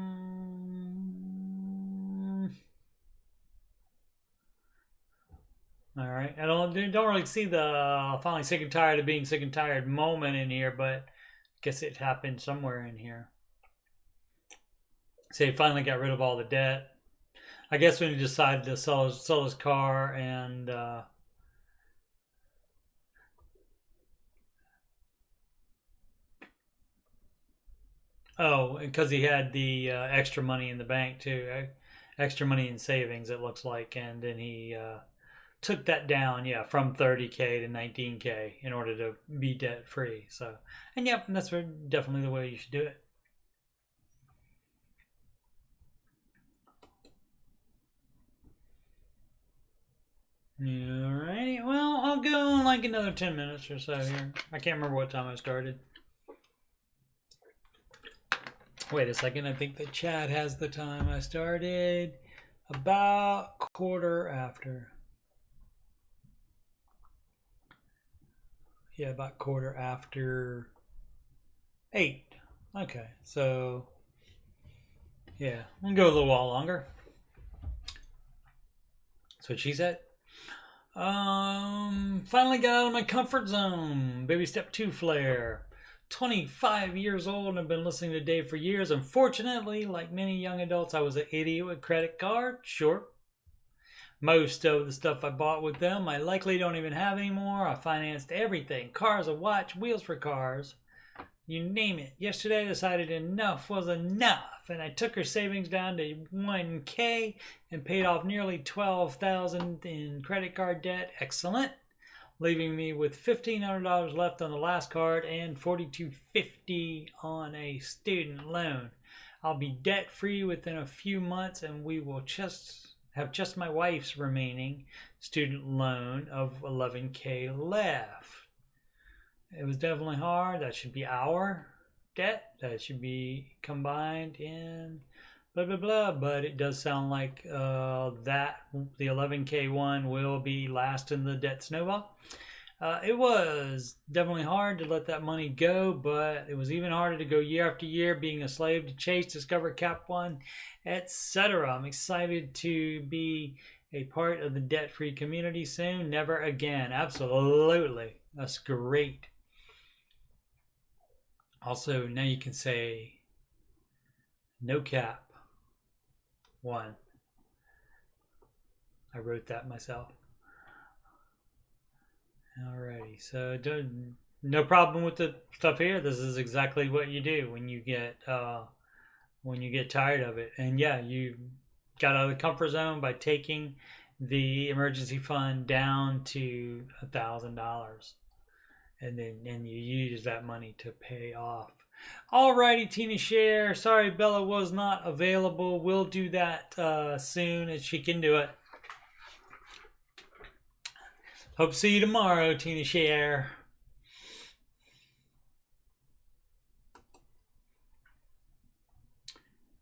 right. I don't really see the finally sick and tired of being sick and tired moment in here, but I guess it happened somewhere in here. So he finally got rid of all the debt. I guess when he decided to sell his car and oh, because he had the extra money in the bank too, extra money in savings it looks like, and then he took that down, yeah, from 30K to 19K in order to be debt free. So, and yep, that's definitely the way you should do it. Alrighty, well, I'll go in like another 10 minutes or so here. I can't remember what time I started. Wait a second, I think the chat has the time I started. About quarter after. Yeah, about quarter after 8. Okay, so yeah, we'll go a little while longer. That's what she said. Finally got out of my comfort zone. Baby step 2 flare. 25 years old and have been listening to Dave for years. Unfortunately, like many young adults, I was an idiot with credit card. Sure. Most of the stuff I bought with them, I likely don't even have anymore. I financed everything. Cars, a watch, wheels for cars. You name it. Yesterday I decided enough was enough, and I took her savings down to $1,000 and paid off nearly $12,000 in credit card debt. Excellent. Leaving me with $1,500 left on the last card and $4,250 on a student loan. I'll be debt free within a few months, and we will have just my wife's remaining student loan of $11,000 left. It was definitely hard. That should be our debt. That should be combined in blah, blah, blah. But it does sound like the $11,000 one will be last in the debt snowball. It was definitely hard to let that money go, but it was even harder to go year after year, being a slave to Chase, Discover, Cap One, etc. I'm excited to be a part of the debt-free community soon. Never again. Absolutely. That's great. Also, now you can say no cap one. I wrote that myself. Alrighty, so no problem with the stuff here. This is exactly what you do when you get tired of it. And yeah, you got out of the comfort zone by taking the emergency fund down to $1,000. And you use that money to pay off. Alrighty, Tina Share. Sorry Bella was not available. We'll do that soon as she can do it. Hope to see you tomorrow, Tina Share.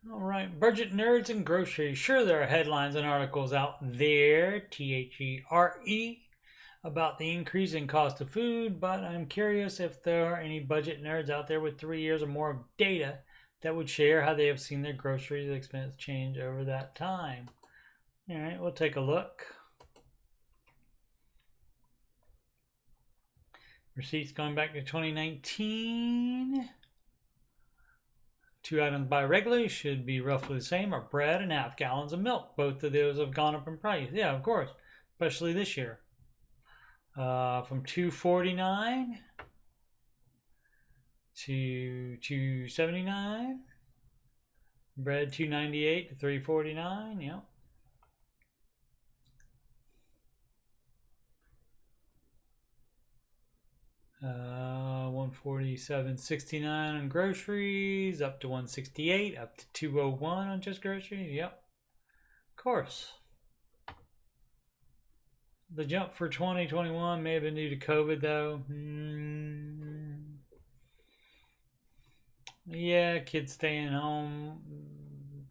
Alright, budget nerds and groceries. Sure, there are headlines and articles out there, THERE, about the increase in cost of food, but I'm curious if there are any budget nerds out there with 3 years or more of data that would share how they have seen their groceries expense change over that time. All right, we'll take a look. Receipts going back to 2019. 2 items buy regularly should be roughly the same, are bread and half gallons of milk. Both of those have gone up in price. Yeah, of course, especially this year. From $2.49 to $2.79. Bread $2.98 to $3.49. Yep. $147.69 on groceries, up to $168, up to $201 on just groceries. Yep, of course. The jump for 2021 may have been due to COVID, though. Yeah, kids staying home.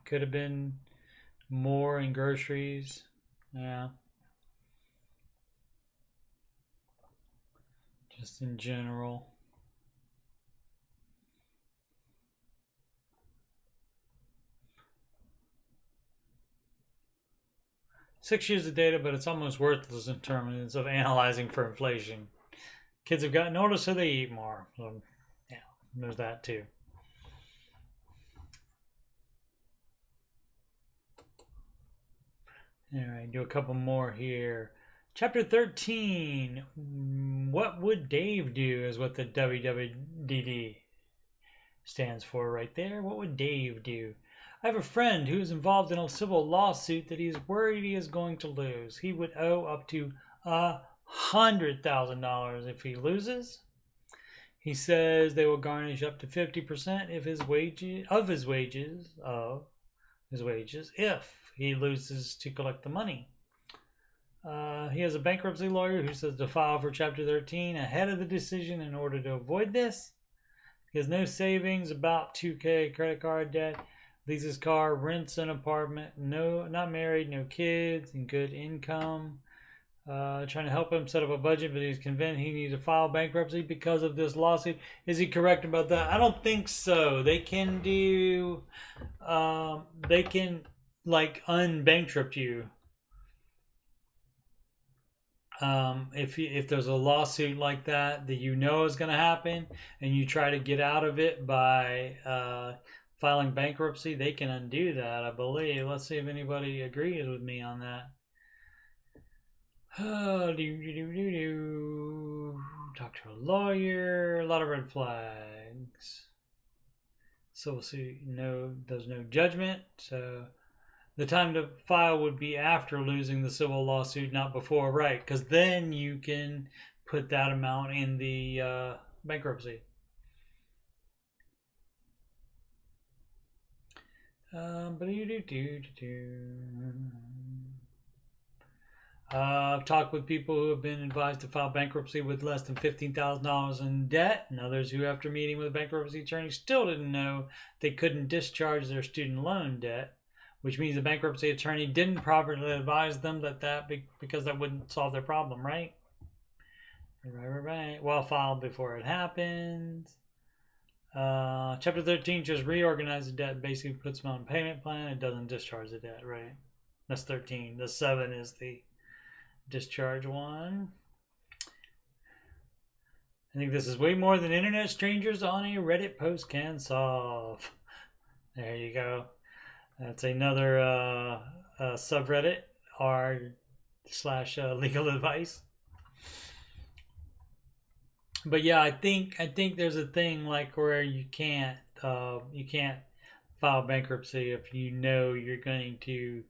Could have been more in groceries. Yeah. Just in general. Six years of data, but it's almost worthless in terms of analyzing for inflation. Kids have gotten older, so they eat more. So, yeah, there's that too. All right, do a couple more here. Chapter 13. What would Dave do is what the WWDD stands for right there. What would Dave do? I have a friend who is involved in a civil lawsuit that he is worried he is going to lose. He would owe up to $100,000 if he loses. He says they will garnish up to 50% of his wages if he loses to collect the money. He has a bankruptcy lawyer who says to file for Chapter 13 ahead of the decision in order to avoid this. He has no savings, about $2,000 credit card debt. Leases his car, rents an apartment, not married, no kids, and good income. Trying to help him set up a budget, but he's convinced he needs to file bankruptcy because of this lawsuit. Is he correct about that? I don't think so. They can like unbankrupt you. if there's a lawsuit like that you know is going to happen, and you try to get out of it by filing bankruptcy, they can undo that, I believe. Let's see if anybody agrees with me on that. Talk to a lawyer. A lot of red flags. So we'll see. No, there's no judgment. So the time to file would be after losing the civil lawsuit, not before, right? Because then you can put that amount in the bankruptcy. I've talked with people who have been advised to file bankruptcy with less than $15,000 in debt, and others who, after meeting with a bankruptcy attorney, still didn't know they couldn't discharge their student loan debt, which means the bankruptcy attorney didn't properly advise them because that wouldn't solve their problem, right? Right. Well filed before it happens. Chapter 13 just reorganizes the debt, basically puts them on a payment plan. It doesn't discharge the debt, right? That's 13. The 7 is the discharge one. I think this is way more than internet strangers on a Reddit post can solve. There you go. That's another subreddit r/legal advice. But yeah, I think there's a thing like where you can't file bankruptcy if you know you're going to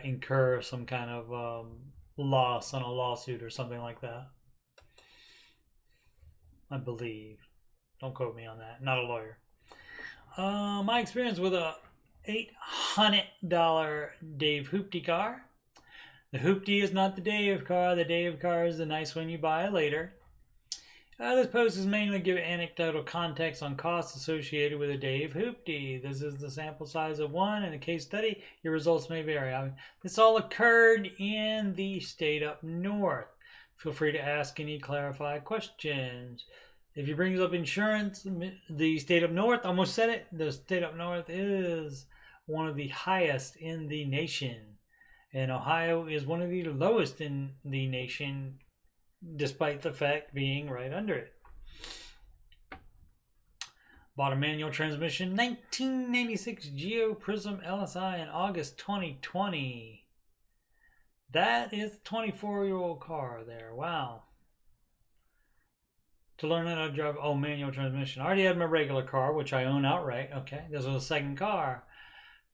incur some kind of loss on a lawsuit or something like that. I believe. Don't quote me on that. Not a lawyer. My experience with a $800 Dave Hoopty car. The Hoopty is not the Dave car. The Dave car is the nice one you buy later. This post is mainly giving anecdotal context on costs associated with a Dave Hoopty. This is the sample size of one in a case study. Your results may vary. This all occurred in the state up north. Feel free to ask any clarified questions. If he brings up insurance, the state up north, almost said it, the state up north is one of the highest in the nation. And Ohio is one of the lowest in the nation, despite the fact being right under it. Bought a manual transmission 1996 Geo Prism LSI in August 2020. That is a 24-year-old car there. Wow. To learn how to drive, manual transmission. I already had my regular car, which I own outright. Okay, this was a second car.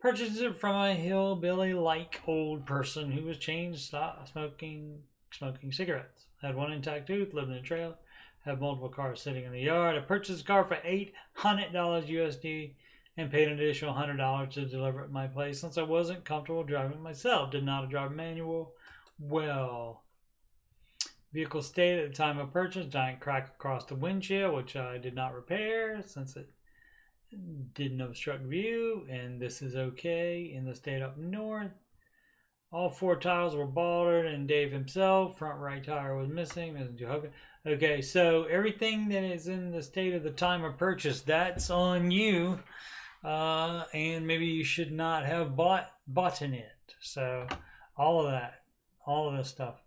Purchased it from a hillbilly-like old person who was smoking cigarettes. Had one intact tooth, lived in a trailer, had multiple cars sitting in the yard. I purchased a car for $800 USD and paid an additional $100 to deliver it to my place since I wasn't comfortable driving it myself. Did not drive manual well. Vehicle stayed at the time of purchase. Giant crack across the windshield, which I did not repair since it didn't obstruct view. And this is okay in the state up north. All 4 tires were bothered, and Dave himself, front right tire was missing. Okay, so everything that is in the state of the time of purchase, that's on you. And maybe you should not have bought in it. So all of that, all of this stuff.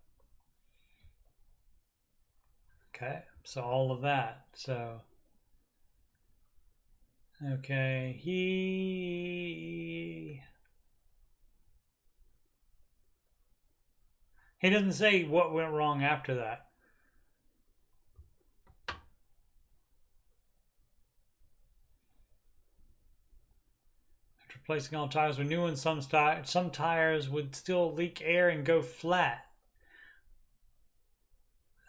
Okay, so all of that. So, okay, he doesn't say what went wrong after that. After replacing all tires with new ones, some tires would still leak air and go flat.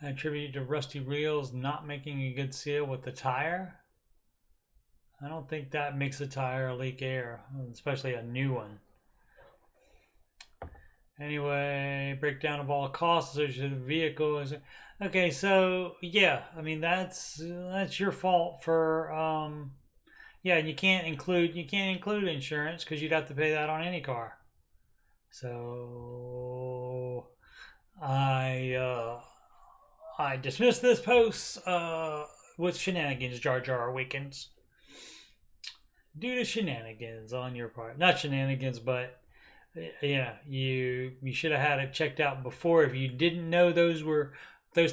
I attribute to rusty wheels not making a good seal with the tire. I don't think that makes a tire leak air, especially a new one. Anyway, breakdown of all costs associated with the vehicle is okay. So yeah, I mean that's your fault for yeah. And you can't include insurance because you'd have to pay that on any car. So I dismiss this post with shenanigans. Jar Jar awakens due to shenanigans on your part. Not shenanigans, but Yeah, you should have had it checked out before. If you didn't know those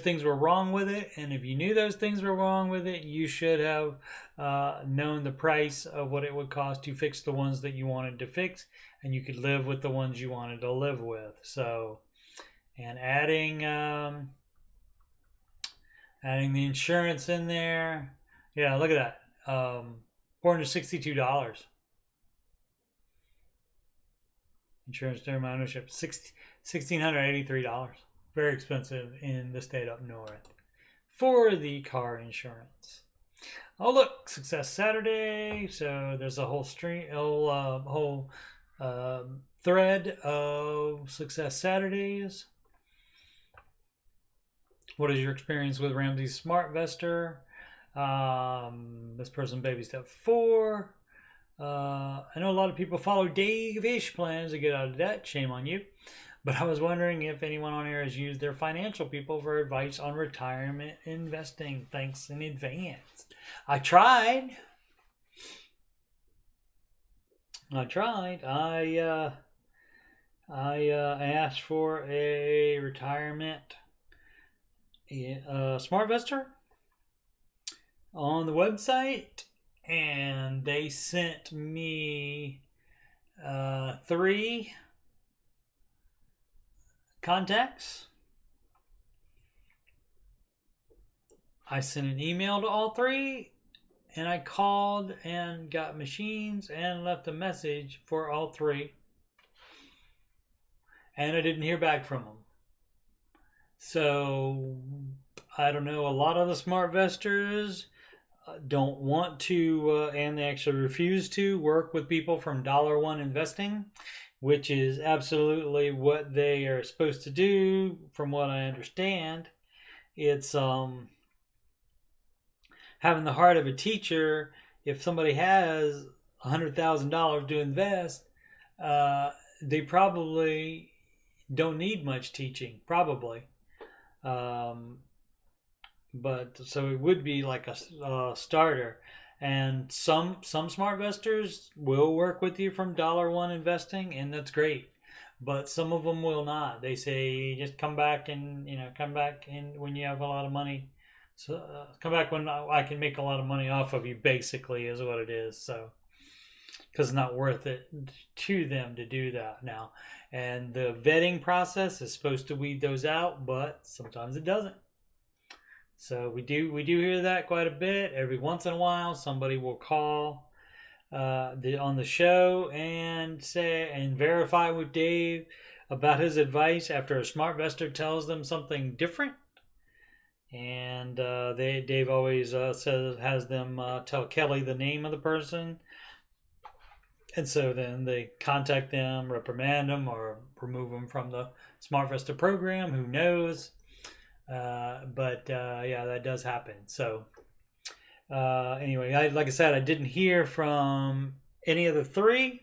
things were wrong with it, and if you knew those things were wrong with it, you should have known the price of what it would cost to fix the ones that you wanted to fix, and you could live with the ones you wanted to live with. So, and adding the insurance in there. Yeah, look at that. $462. Insurance term ownership, $1,683. Very expensive in the state up north for the car insurance. Oh look, Success Saturday. So there's a whole thread of Success Saturdays. What is your experience with Ramsey's Smart Vestor? This person baby step 4. I know a lot of people follow Dave-ish plans to get out of debt. Shame on you. But I was wondering if anyone on here has used their financial people for advice on retirement investing. Thanks in advance. I tried. I asked for a retirement smart vestor on the website, and they sent me 3 contacts. I sent an email to all 3, and I called and got machines and left a message for all 3, and I didn't hear back from them. So I don't know, a lot of the smart vestors don't want to and they actually refuse to work with people from $1 investing, which is absolutely what they are supposed to do from what I understand. It's having the heart of a teacher. If somebody has $100,000 to invest, they probably don't need much teaching, probably. But so it would be like a starter, and some smart investors will work with you from $1 investing, and that's great. But some of them will not. They say just come back and when you have a lot of money. So come back when I can make a lot of money off of you. Basically, is what it is. So because it's not worth it to them to do that now. And the vetting process is supposed to weed those out, but sometimes it doesn't. So we do hear that quite a bit. Every once in a while, somebody will call on the show and say and verify with Dave about his advice after a smart investor tells them something different. And Dave always has them tell Kelly the name of the person. And so then they contact them, reprimand them, or remove them from the Smart Vesta program. Who knows? But yeah, that does happen. So anyway, like I said, I didn't hear from any of the 3.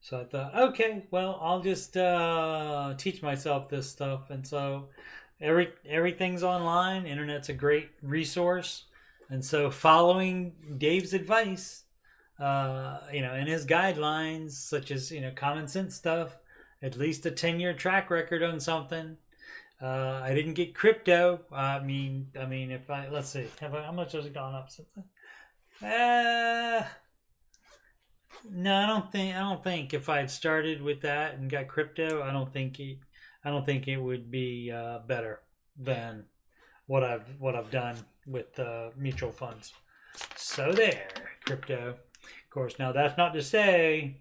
So I thought, okay, well, I'll just teach myself this stuff. And so everything's online. Internet's a great resource. And so following Dave's advice, and his guidelines, such as, common sense stuff, at least a 10-year track record on something. I didn't get crypto. I mean, if let's see, how much has it gone up since then? No, I don't think if I had started with that and got crypto, I don't think it would be better than what I've done with mutual funds. So there, crypto. Of course, now that's not to say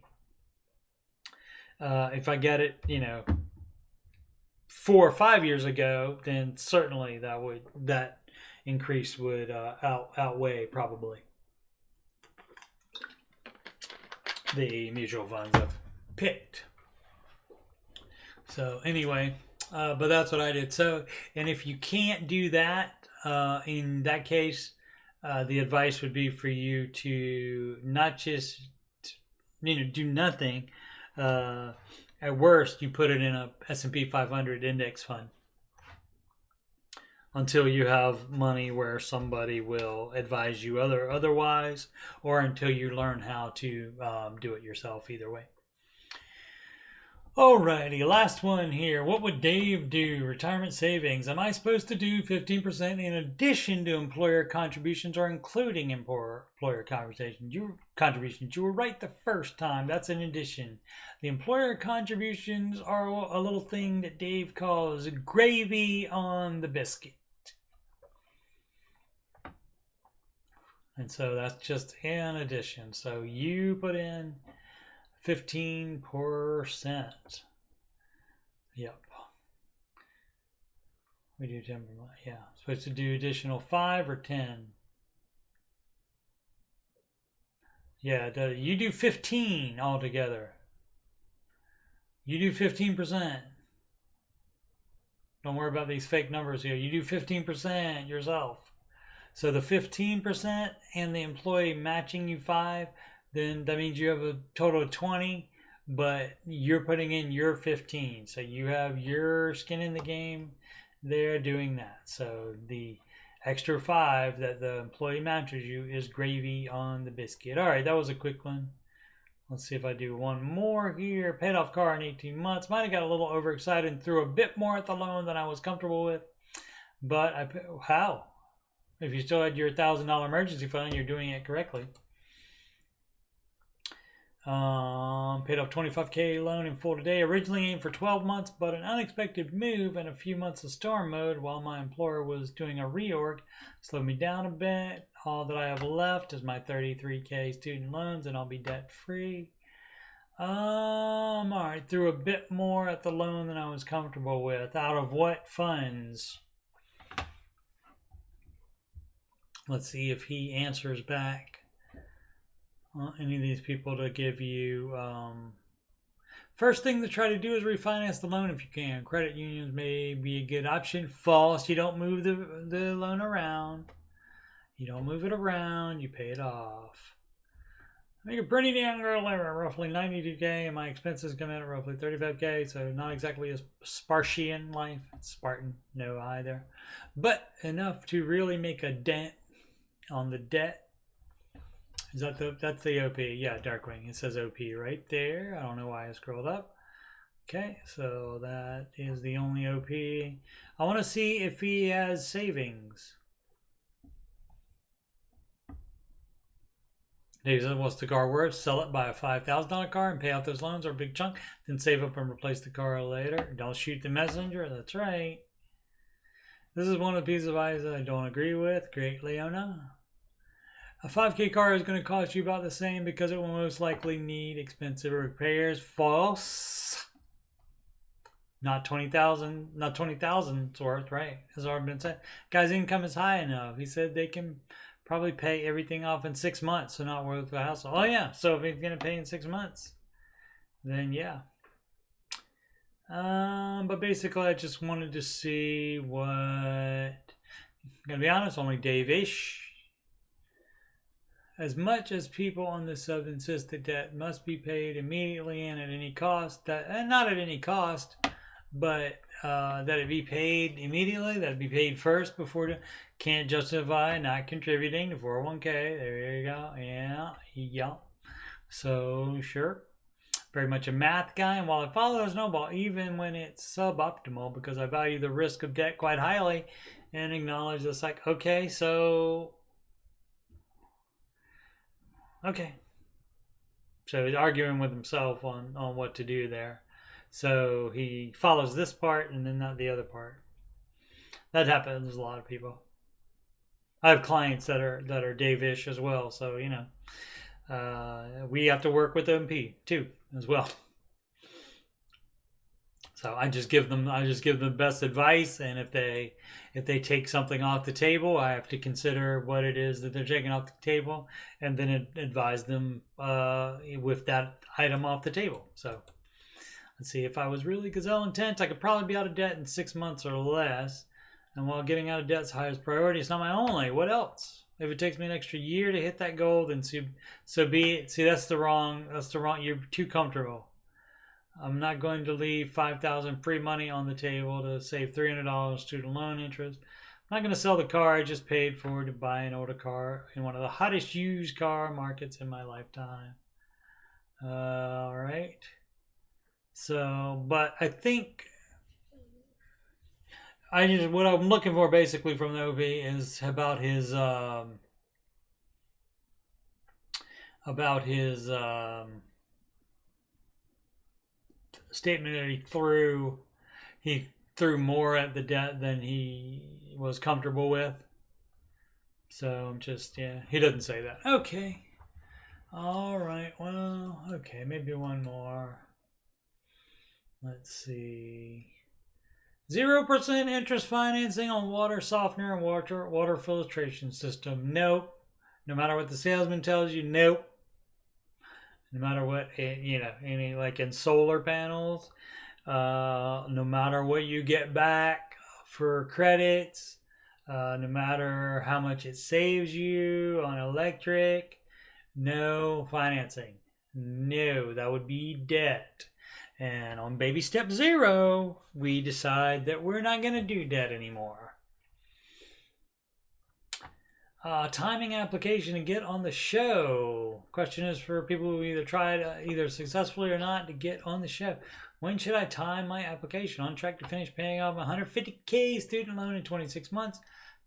if I get it, 4 or 5 years ago, then certainly that increase would outweigh probably the mutual funds I've picked. So anyway, but that's what I did. So, and if you can't do that, in that case, the advice would be for you to not just do nothing. At worst, you put it in a S&P 500 index fund until you have money where somebody will advise you otherwise, or until you learn how to do it yourself. Either way. Alrighty, last one here. What would Dave do? Retirement savings. Am I supposed to do 15% in addition to employer contributions or including employer contributions? You were right the first time. That's in addition. The employer contributions are a little thing that Dave calls gravy on the biscuit. And so that's just in addition. So you put in 15%. Yep. We do 10%. Yeah. Supposed to do additional 5 or 10. Yeah, you do 15 altogether. You do 15%. Don't worry about these fake numbers here. You do 15% yourself. So the 15% and the employee matching you 5, then that means you have a total of 20, but you're putting in your 15. So you have your skin in the game. They're doing that. So the extra 5 that the employee matches you is gravy on the biscuit. All right, that was a quick one. Let's see if I do one more here. Paid off car in 18 months. Might have got a little overexcited and threw a bit more at the loan than I was comfortable with. But how? If you still had your $1,000 emergency fund, you're doing it correctly. Paid off $25K loan in full today. Originally aimed for 12 months, but an unexpected move and a few months of storm mode while my employer was doing a reorg slowed me down a bit. All that I have left is my $33K student loans, and I'll be debt free. All right, threw a bit more at the loan than I was comfortable with. Out of what funds? Let's see if he answers back. Any of these people to give you. First thing to try to do is refinance the loan if you can. Credit unions may be a good option. False. You don't move the loan around. You don't move it around. You pay it off. I make a pretty damn good living, roughly 92K, and my expenses come in at roughly 35K, so not exactly a Spartian life. It's Spartan, no either. But enough to really make a dent on the debt. Is that that's the OP? Yeah, Darkwing. It says OP right there. I don't know why I scrolled up. Okay, so that is the only OP. I want to see if he has savings. Dave says, what's the car worth? Sell it, buy a $5,000 car and pay off those loans or a big chunk, then save up and replace the car later. Don't shoot the messenger. That's right. This is one of the pieces of advice that I don't agree with. Great, Leona. A 5K car is going to cost you about the same because it will most likely need expensive repairs. False. Not 20,000. Not 20,000's worth, right? Has already been said. Guy's income is high enough. He said they can probably pay everything off in 6 months, so not worth the hassle. Oh yeah, so if he's going to pay in 6 months, then yeah. But basically, I just wanted to see what. I'm going to be honest, only Dave-ish. As much as people on the sub insist that debt must be paid immediately and at any cost, and not at any cost, but that it be paid immediately, that it be paid first before can't justify not contributing to 401k. There you go. Yeah. So sure, very much a math guy. And while I follow Snowball, even when it's suboptimal, because I value the risk of debt quite highly, and acknowledge this, like, okay, so. Okay. So he's arguing with himself on what to do there. So he follows this part and then not the other part. That happens to a lot of people. I have clients that are Dave-ish as well. So, you know, we have to work with MP too as well. So I just give them the best advice, and if they take something off the table, I have to consider what it is that they're taking off the table, and then advise them with that item off the table. So let's see. If I was really gazelle intent, I could probably be out of debt in 6 months or less. And while getting out of debt is highest priority, it's not my only. What else? If it takes me an extra year to hit that goal, then so be it. See, that's the wrong. You're too comfortable. I'm not going to leave $5,000 free money on the table to save $300 student loan interest. I'm not going to sell the car I just paid for to buy an older car in one of the hottest used car markets in my lifetime. All right. So, but I think what I'm looking for basically from the OP is about his statement that he threw more at the debt than he was comfortable with. So I'm just, yeah, he doesn't say that. Okay. All right. Well, okay, maybe one more. Let's see. 0% interest financing on water softener and water filtration system. Nope. No matter what the salesman tells you, nope. No matter what, any like in solar panels, no matter what you get back for credits, no matter how much it saves you on electric, no financing. No, that would be debt. And on baby step 0, we decide that we're not going to do debt anymore. Timing application to get on the show. Question is for people who either tried either successfully or not to get on the show. When should I time my application? On track to finish paying off $150K student loan in 26 months.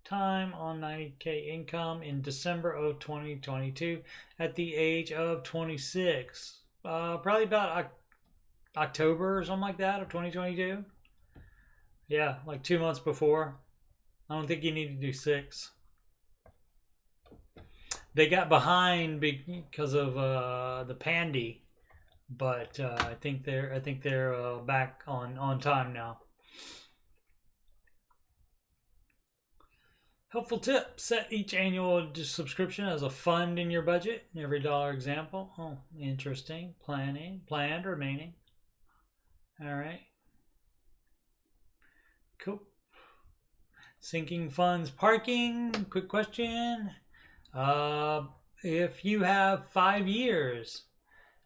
Time on $90K income in December of 2022 at the age of 26. Probably about October or something like that of 2022. Yeah, like 2 months before. I don't think you need to do 6. They got behind because of the pandy, but I think they're back on time now. Helpful tip: set each annual subscription as a fund in your budget. Every dollar example. Oh, interesting. Planned, remaining. All right. Cool. Sinking funds, parking. Quick question. If you have 5 years,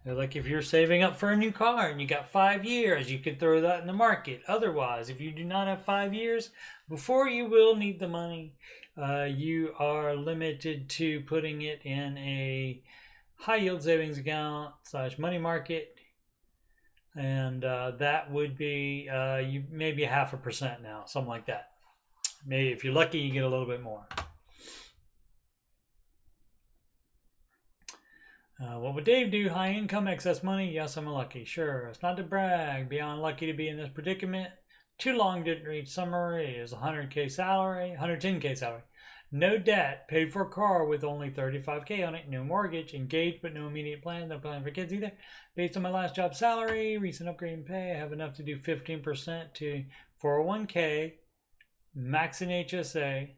like if you're saving up for a new car and you got 5 years, you could throw that in the market. Otherwise, if you do not have 5 years, before you will need the money, you are limited to putting it in a high yield savings account / money market. And that would be you maybe 0.5% now, something like that. Maybe if you're lucky, you get a little bit more. What would Dave do? High income, excess money? Yes, I'm lucky. Sure. It's not to brag. Beyond lucky to be in this predicament. Too long didn't read summary. Is 100K salary, 110K salary. No debt. Paid for a car with only 35K on it. No mortgage. Engaged but no immediate plans. No plan for kids either. Based on my last job salary, recent upgrade in pay, I have enough to do 15% to 401K, max in HSA,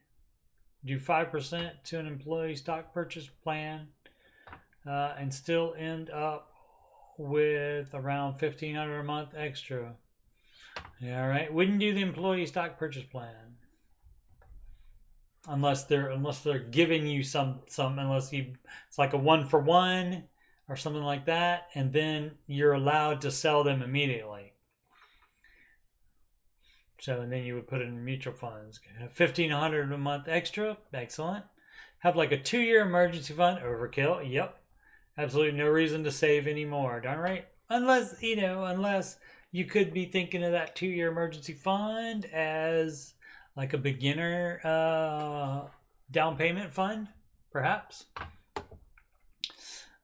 do 5% to an employee stock purchase plan, and still end up with around $1,500 a month extra. All right, wouldn't do the employee stock purchase plan unless they're giving you some it's like a 1-for-1 or something like that, and then you're allowed to sell them immediately. So and then you would put it in mutual funds. $1,500 a month extra, excellent. Have like a 2-year emergency fund, overkill. Yep. Absolutely no reason to save anymore, darn right. Unless you could be thinking of that 2-year emergency fund as like a beginner down payment fund, perhaps.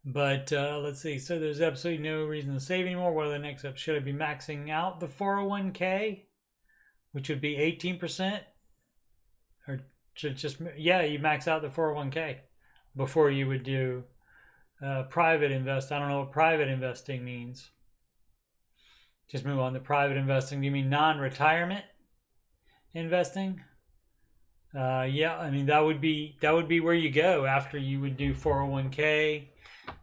But let's see. So there's absolutely no reason to save anymore. What are the next steps? Should I be maxing out the 401k, which would be 18%? Or should just, yeah, you max out the 401k before you would do private invest. I don't know what private investing means. Just move on to private investing. Do you mean non-retirement investing? Yeah, I mean that would be where you go after you would do 401k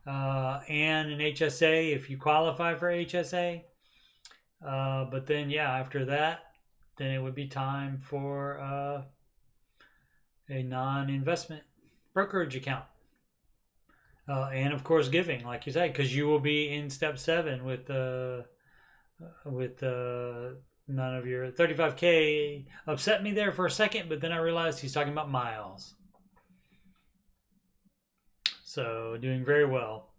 and an HSA if you qualify for HSA. But then yeah, after that, then it would be time for a non-investment brokerage account. And of course giving, like you said, because you will be in step 7 with none of your 35k. Upset me there for a second, but then I realized he's talking about miles. So doing very well.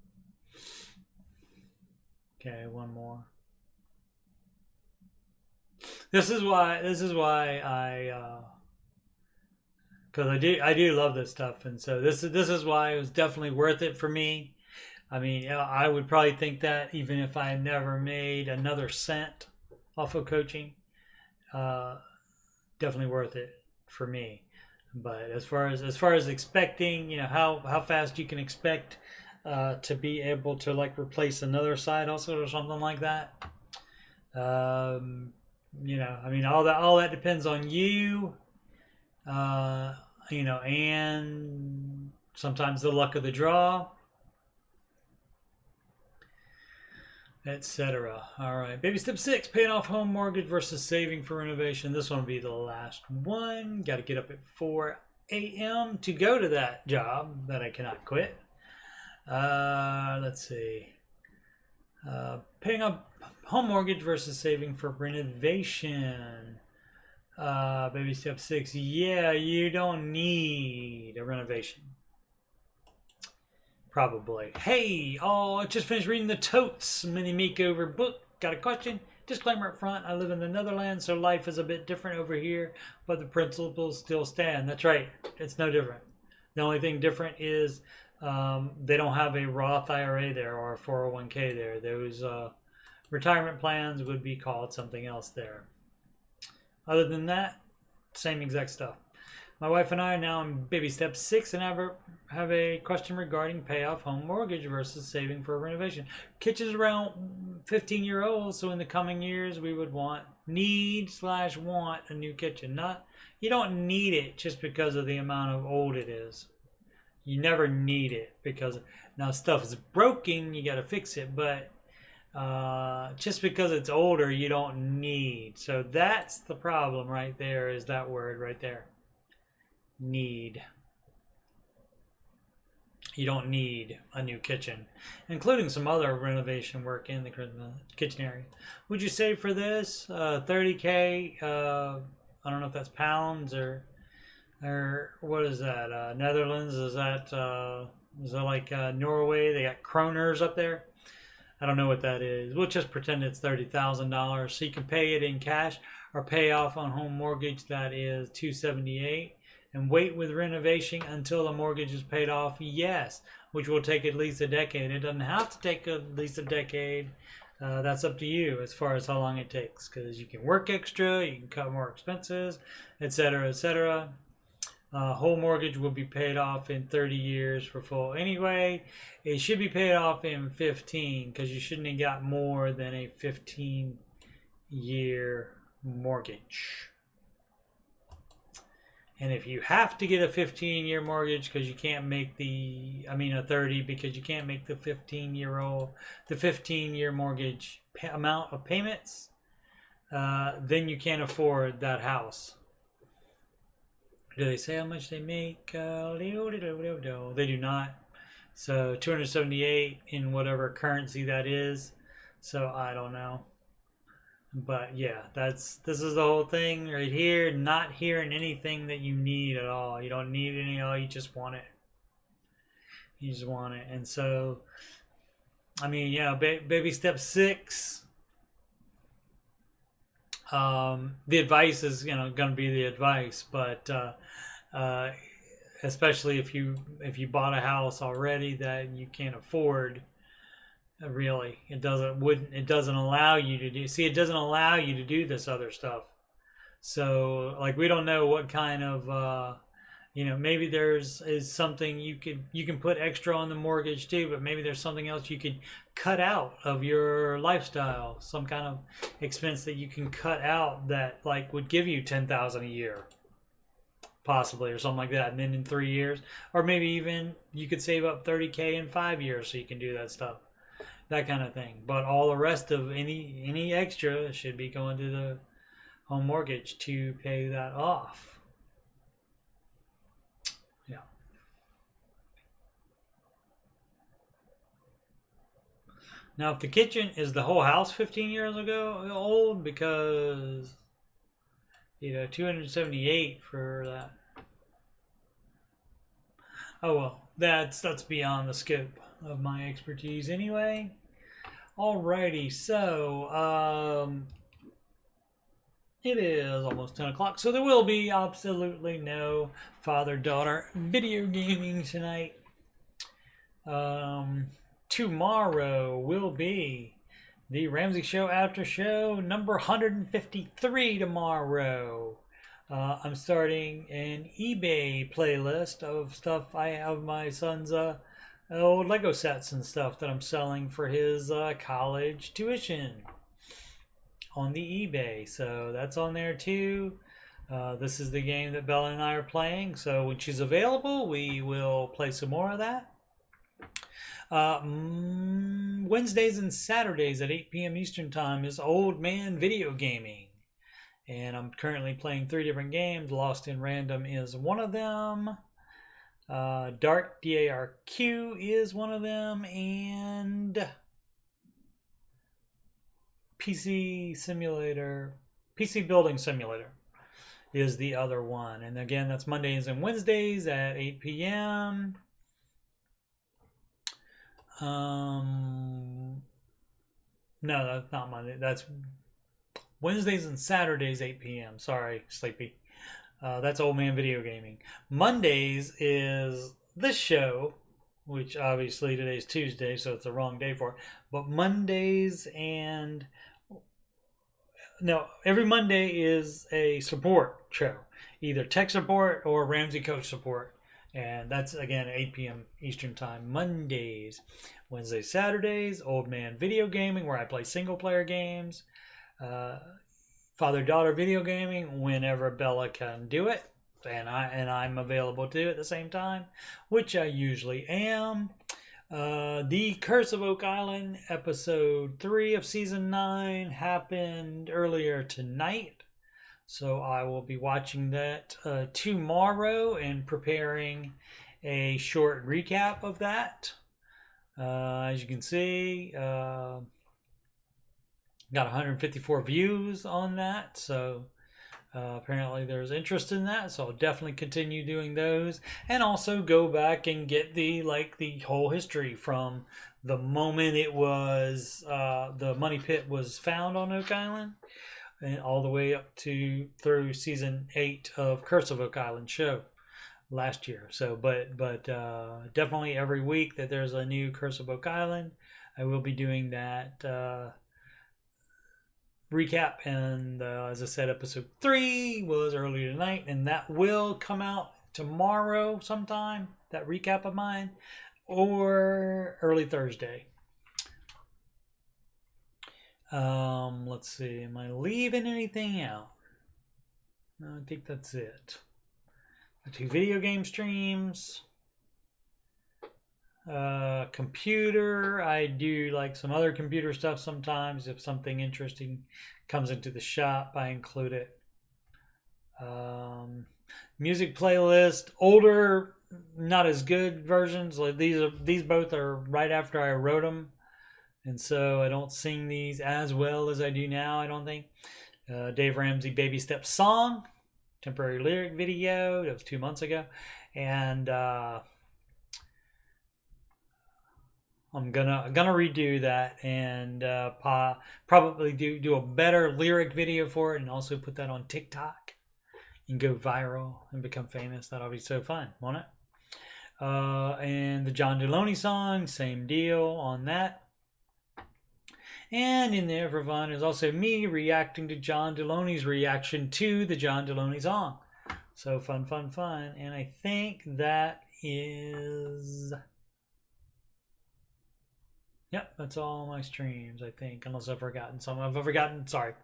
Okay, one more. This is why I because I do love this stuff, and so this is why it was definitely worth it for me. I mean, I would probably think that even if I never made another cent off of coaching, definitely worth it for me. But as far as expecting, how fast you can expect to be able to like replace another side hustle or something like that. I mean, all that depends on you. And sometimes the luck of the draw, etc. All right, baby step 6: paying off home mortgage versus saving for renovation. This one will be the last one. Got to get up at 4 a.m. to go to that job that I cannot quit. Let's see. Paying off home mortgage versus saving for renovation. Baby step 6. Yeah, you don't need a renovation. Probably. Hey, I just finished reading the Totes mini makeover book. Got a question? Disclaimer up front, I live in the Netherlands, so life is a bit different over here, but the principles still stand. That's right. It's no different. The only thing different is they don't have a Roth IRA there or a 401k there. Those retirement plans would be called something else there. Other than that, same exact stuff. My wife and I are now in baby step 6 and have a question regarding payoff home mortgage versus saving for a renovation. Kitchen's around 15-year-old, so in the coming years we would want a new kitchen. You don't need it just because of the amount of old it is. You never need it because now stuff is broken, you got to fix it, but just because it's older, you don't need. So that's the problem right there, is that word right there. Need. You don't need a new kitchen, including some other renovation work in the kitchen area. Would you save for this? 30K, I don't know if that's pounds or what is that? Netherlands, is that like Norway? They got kroners up there. I don't know what that is. We'll just pretend it's $30,000. So you can pay it in cash or pay off on home mortgage that is $278 and wait with renovation until the mortgage is paid off. Yes, which will take at least a decade. It doesn't have to take at least a decade. That's up to you as far as how long it takes, because you can work extra, you can cut more expenses, etc., etc. Whole mortgage will be paid off in 30 years for full anyway. It should be paid off in 15 because you shouldn't have got more than a 15-year mortgage. And if you have to get a 15-year mortgage because you can't make a 30 because you can't make the 15-year mortgage amount of payments, then you can't afford that house. Do they say how much they make? They do not. So 278 in whatever currency that is. So I don't know. But yeah, this is the whole thing right here. Not hearing anything that you need at all. You don't need any at all. You just want it. You just want it. And so, I mean, yeah, baby step 6. The advice is going to be the advice, but especially if you bought a house already that you can't afford, really, it doesn't allow you to do. See, it doesn't allow you to do this other stuff. So, like, we don't know what kind of maybe is something you can put extra on the mortgage too, but maybe there's something else you could cut out of your lifestyle, some kind of expense that you can cut out that like would give you $10,000 a year, possibly, or something like that. And then in 3 years, or maybe even you could save up 30K in 5 years so you can do that stuff, that kind of thing. But all the rest of any extra should be going to the home mortgage to pay that off. Now, if the kitchen is the whole house 15 years ago old, because 278 for that. Oh well, that's beyond the scope of my expertise anyway. Alrighty, so It is almost 10 o'clock, so there will be absolutely no father-daughter video gaming tonight. Tomorrow will be the Ramsey Show After Show number 153 tomorrow. I'm starting an eBay playlist of stuff I have my son's old Lego sets and stuff that I'm selling for his college tuition on the eBay. So that's on there too. This is the game that Bella and I are playing. So when she's available, we will play some more of that. Wednesdays and Saturdays at 8 p.m. Eastern Time is Old Man Video Gaming. And I'm currently playing 3 different games. Lost in Random is one of them. Dark, D-A-R-Q is one of them. And PC Building Simulator is the other one. And again, that's Mondays and Wednesdays at 8 p.m. No, that's not Monday. That's Wednesdays and Saturdays, 8 p.m. Sorry, Sleepy. That's Old Man Video Gaming. Mondays is this show, which obviously today's Tuesday, so it's the wrong day for it. But Mondays and... No, every Monday is a support show. Either tech support or Ramsey Coach support. And that's, again, 8 p.m. Eastern Time, Mondays. Wednesdays, Saturdays, Old Man Video Gaming, where I play single-player games. Father-daughter video gaming, whenever Bella can do it. And I'm available too at the same time, which I usually am. The Curse of Oak Island, episode 3 of season 9, happened earlier tonight. So I will be watching that tomorrow and preparing a short recap of that. As you can see, got 154 views on that. So apparently there's interest in that. So I'll definitely continue doing those. And also go back and get the whole history from the moment it was, the money pit was found on Oak Island. And all the way up to through season 8 of Curse of Oak Island show last year. So, but definitely every week that there's a new Curse of Oak Island, I will be doing that recap. And as I said, episode 3 was earlier tonight, and that will come out tomorrow sometime. That recap of mine, or early Thursday. Let's see. Am I leaving anything out? No, I think that's it. The 2 video game streams. Computer. I do like some other computer stuff sometimes. If something interesting comes into the shop, I include it. Music playlist. Older, not as good versions. Like these both are right after I wrote them. And so I don't sing these as well as I do now, I don't think. Dave Ramsey Baby Steps Song, temporary lyric video. That was 2 months ago. And I'm gonna redo that and probably do a better lyric video for it, and also put that on TikTok and go viral and become famous. That'll be so fun, won't it? And the John Deloney song, same deal on that. And in there for fun is also me reacting to John Deloney's reaction to the John Deloney song. So fun. And I think that is... Yep, that's all my streams, I think. Unless I've forgotten some. I've forgotten, sorry.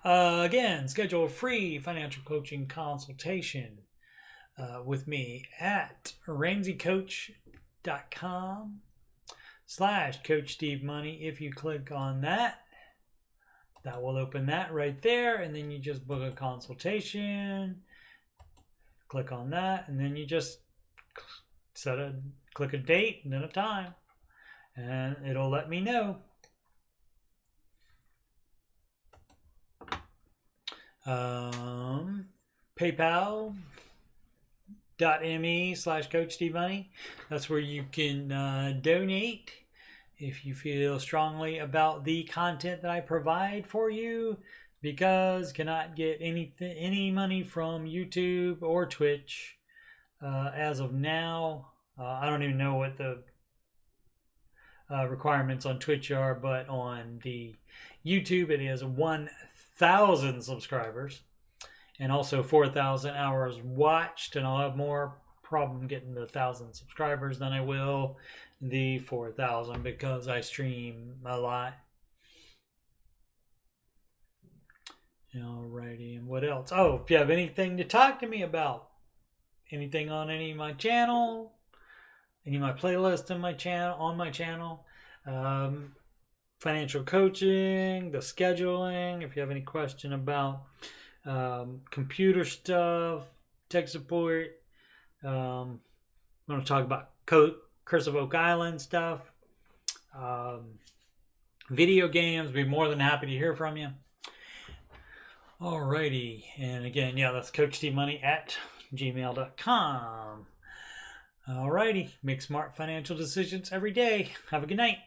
Again, schedule a free financial coaching consultation with me at ramseycoach.com/Coach Steve Money. If you click on that, that will open that right there, and then you just book a consultation. Click on that, and then you just click a date and then a time, and it'll let me know. PayPal.me/Coach Steve Money. That's where you can donate if you feel strongly about the content that I provide for you because cannot get any money from YouTube or Twitch as of now. I don't even know what the requirements on Twitch are, but on the YouTube it is 1,000 subscribers and also 4,000 hours watched, and I'll have more problem getting the 1,000 subscribers than I will the 4,000 because I stream a lot. Alrighty, and what else? Oh, if you have anything to talk to me about, anything on any of my channel, any of my playlists on my channel, financial coaching, the scheduling, if you have any question about computer stuff, tech support, I'm going to talk about Curse of Oak Island stuff, video games, be more than happy to hear from you. Alrighty, and again, that's CoachTMoney@gmail.com. Alrighty, make smart financial decisions every day. Have a good night.